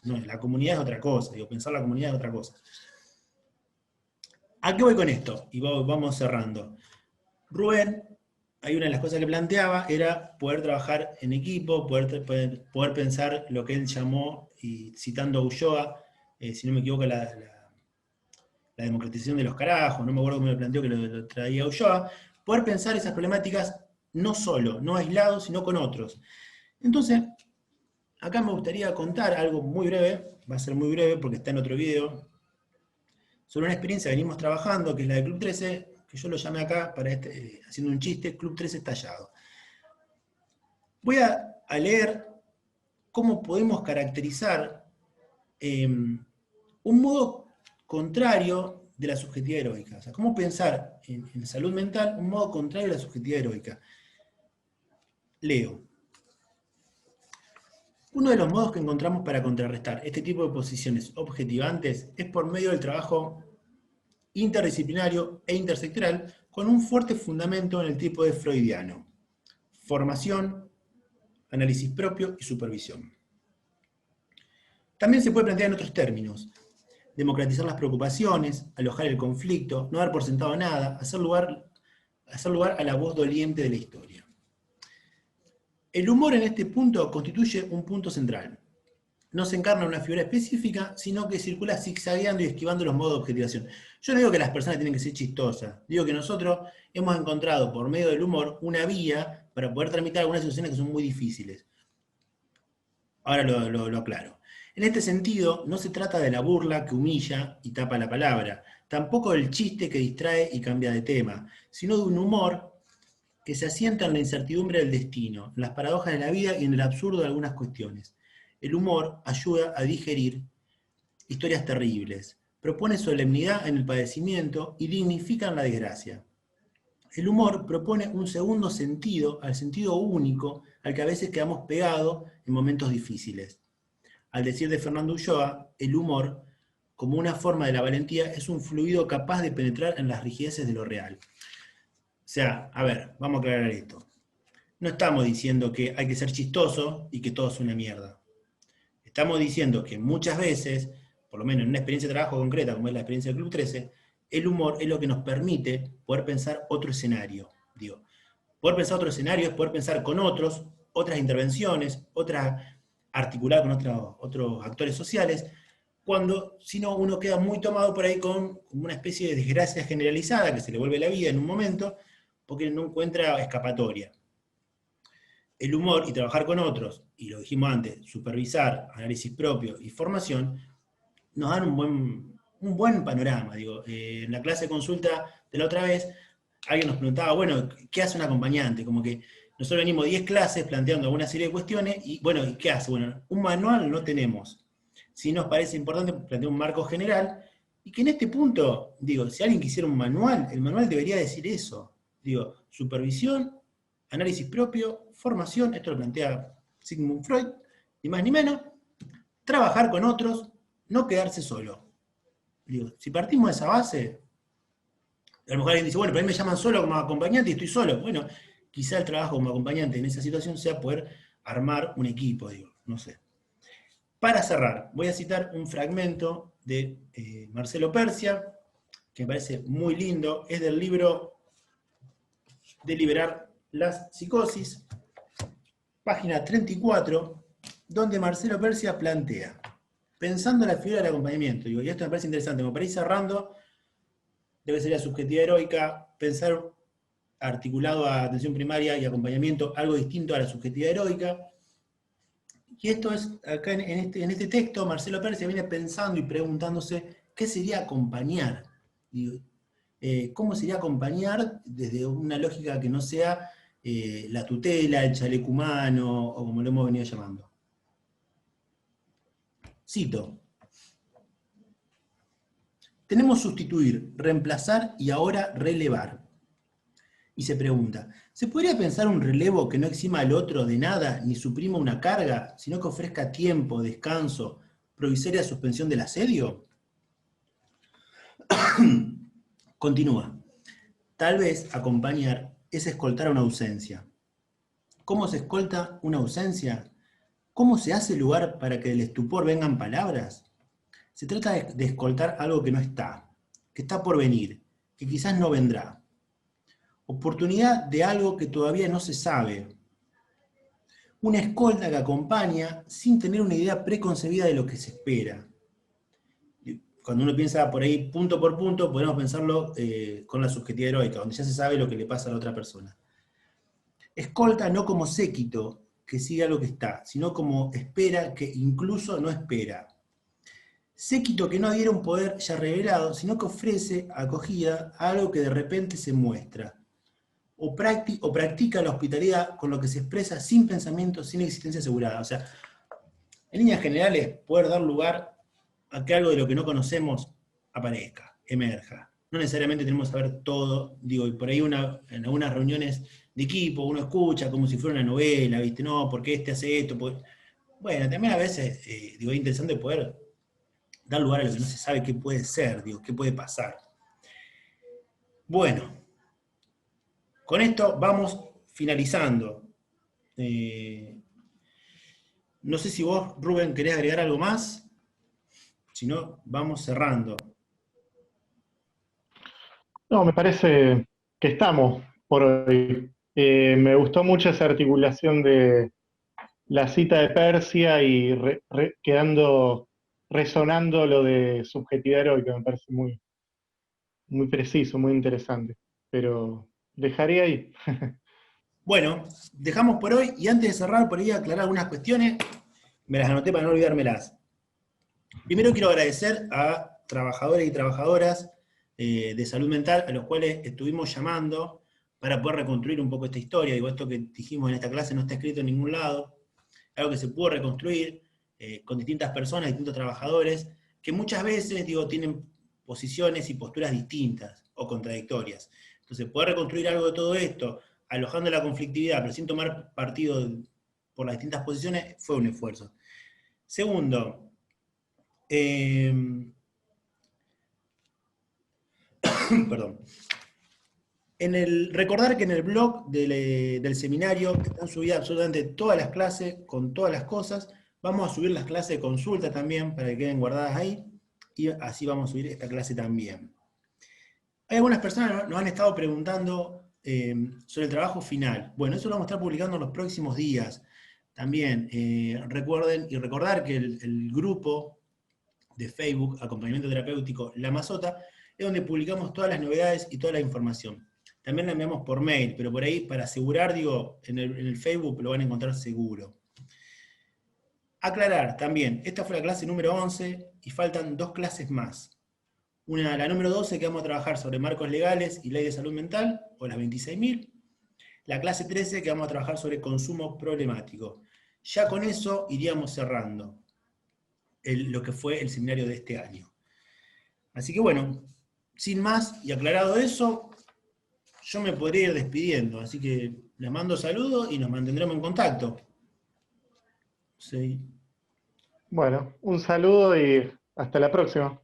no, la comunidad es otra cosa, digo, pensar la comunidad es otra cosa. ¿A qué voy con esto? Y vamos cerrando. Rubén, hay una de las cosas que planteaba, era poder trabajar en equipo, poder pensar lo que él llamó, y citando a Ulloa, si no me equivoco, la democratización de los carajos, no me acuerdo cómo me planteó que lo traía Ulloa, poder pensar esas problemáticas no solo, no aislados, sino con otros. Entonces, acá me gustaría contar algo muy breve, va a ser muy breve porque está en otro video, sobre una experiencia que venimos trabajando, que es la de Club 13, que yo lo llamé acá, haciendo un chiste, Club 13 estallado. Voy a leer cómo podemos caracterizar un modo contrario de la subjetividad heroica. O sea, cómo pensar en salud mental un modo contrario de la subjetividad heroica. Leo. Uno de los modos que encontramos para contrarrestar este tipo de posiciones objetivantes es por medio del trabajo interdisciplinario e intersectorial con un fuerte fundamento en el tipo de freudiano. Formación, análisis propio y supervisión. También se puede plantear en otros términos. Democratizar las preocupaciones, alojar el conflicto, no dar por sentado nada, hacer lugar a la voz doliente de la historia. El humor en este punto constituye un punto central. No se encarna una figura específica, sino que circula zigzagueando y esquivando los modos de objetivación. Yo no digo que las personas tienen que ser chistosas, digo que nosotros hemos encontrado por medio del humor una vía para poder tramitar algunas situaciones que son muy difíciles. Ahora lo aclaro. En este sentido, no se trata de la burla que humilla y tapa la palabra, tampoco del chiste que distrae y cambia de tema, sino de un humor que se asienta en la incertidumbre del destino, en las paradojas de la vida y en el absurdo de algunas cuestiones. El humor ayuda a digerir historias terribles, propone solemnidad en el padecimiento y dignifica en la desgracia. El humor propone un segundo sentido al sentido único al que a veces quedamos pegados en momentos difíciles. Al decir de Fernando Ulloa, el humor, como una forma de la valentía, es un fluido capaz de penetrar en las rigideces de lo real. O sea, a ver, vamos a aclarar esto. No estamos diciendo que hay que ser chistoso y que todo es una mierda. Estamos diciendo que muchas veces, por lo menos en una experiencia de trabajo concreta, como es la experiencia del Club 13, el humor es lo que nos permite poder pensar otro escenario. Digo, poder pensar otro escenario es poder pensar con otros, otras intervenciones, articular con otros actores sociales, cuando si no uno queda muy tomado por ahí con una especie de desgracia generalizada que se le vuelve la vida en un momento, porque no encuentra escapatoria. El humor y trabajar con otros, y lo dijimos antes, supervisar, análisis propio y formación, nos dan un buen panorama. Digo, en la clase de consulta de la otra vez, alguien nos preguntaba, bueno, ¿qué hace un acompañante? Como que nosotros venimos 10 clases planteando una serie de cuestiones, y bueno, ¿y qué hace? Bueno, un manual no tenemos. Sí nos parece importante plantear un marco general, y que en este punto, digo, si alguien quisiera un manual, el manual debería decir eso. Digo, supervisión, análisis propio, formación, esto lo plantea Sigmund Freud, ni más ni menos, trabajar con otros, no quedarse solo. Digo, si partimos de esa base, a lo mejor alguien dice, bueno, pero a mí me llaman solo como acompañante y estoy solo. Bueno, quizá el trabajo como acompañante en esa situación sea poder armar un equipo, digo, no sé. Para cerrar, voy a citar un fragmento de Marcelo Persia, que me parece muy lindo, es del libro de Liberar las psicosis, página 34, donde Marcelo Persia plantea, pensando la figura del acompañamiento, digo, y esto me parece interesante, como para ir cerrando, debe ser la subjetividad heroica, pensar articulado a atención primaria y acompañamiento, algo distinto a la subjetividad heroica. Y esto es, acá en este texto, Marcelo Persia viene pensando y preguntándose qué sería acompañar. Digo, ¿cómo sería acompañar desde una lógica que no sea la tutela, el chaleco humano, o como lo hemos venido llamando? Cito. Tenemos sustituir, reemplazar y ahora relevar. Y se pregunta, ¿se podría pensar un relevo que no exima al otro de nada ni suprima una carga, sino que ofrezca tiempo, descanso, provisoria suspensión del asedio? Continúa. Tal vez acompañar es escoltar una ausencia. ¿Cómo se escolta una ausencia? ¿Cómo se hace lugar para que del estupor vengan palabras? Se trata de escoltar algo que no está, que está por venir, que quizás no vendrá. Oportunidad de algo que todavía no se sabe. Una escolta que acompaña sin tener una idea preconcebida de lo que se espera. Cuando uno piensa por ahí punto por punto, podemos pensarlo con la subjetividad heroica, donde ya se sabe lo que le pasa a la otra persona. Escolta no como séquito, que sigue algo que está, sino como espera que incluso no espera. Séquito que no adhiere a un poder ya revelado, sino que ofrece acogida a algo que de repente se muestra. O practica la hospitalidad con lo que se expresa sin pensamiento, sin existencia asegurada. O sea, en líneas generales, poder dar lugar a que algo de lo que no conocemos aparezca, emerja. No necesariamente tenemos que saber todo, digo, y por ahí en algunas reuniones de equipo uno escucha como si fuera una novela, ¿viste? No, porque este hace esto. Bueno, también a veces, digo, es interesante poder dar lugar a lo que no se sabe qué puede ser, digo, qué puede pasar. Bueno, con esto vamos finalizando. No sé si vos, Rubén, querés agregar algo más. Si no, vamos cerrando. No, me parece que estamos por hoy. Me gustó mucho esa articulación de la cita de Persia y quedando resonando lo de subjetividad heroica, me parece muy, muy preciso, muy interesante. Pero dejaré ahí. Bueno, dejamos por hoy y antes de cerrar, por ahí aclarar algunas cuestiones, me las anoté para no olvidármelas. Primero quiero agradecer a trabajadores y trabajadoras de salud mental a los cuales estuvimos llamando para poder reconstruir un poco esta historia. Digo, esto que dijimos en esta clase no está escrito en ningún lado, algo que se pudo reconstruir con distintas personas, distintos trabajadores, que muchas veces, digo, tienen posiciones y posturas distintas o contradictorias. Entonces, poder reconstruir algo de todo esto, alojando la conflictividad, pero sin tomar partido por las distintas posiciones, fue un esfuerzo. Segundo, perdón. Recordar que en el blog del seminario están subidas absolutamente todas las clases, con todas las cosas. Vamos a subir las clases de consulta también, para que queden guardadas ahí, y así vamos a subir esta clase también. Hay algunas personas que nos han estado preguntando sobre el trabajo final. Bueno, eso lo vamos a estar publicando en los próximos días. También recuerden y recordar que el grupo de Facebook, Acompañamiento Terapéutico La Masota, es donde publicamos todas las novedades y toda la información. También la enviamos por mail, pero por ahí, para asegurar, digo, en el Facebook lo van a encontrar seguro. Aclarar también, esta fue la clase número 11 y faltan 2 clases más. Una, la número 12, que vamos a trabajar sobre marcos legales y ley de salud mental, o las 26.000. La clase 13, que vamos a trabajar sobre consumo problemático. Ya con eso iríamos cerrando lo que fue el seminario de este año. Así que bueno, sin más y aclarado eso, yo me podría ir despidiendo. Así que les mando saludos y nos mantendremos en contacto. Sí. Bueno, un saludo y hasta la próxima.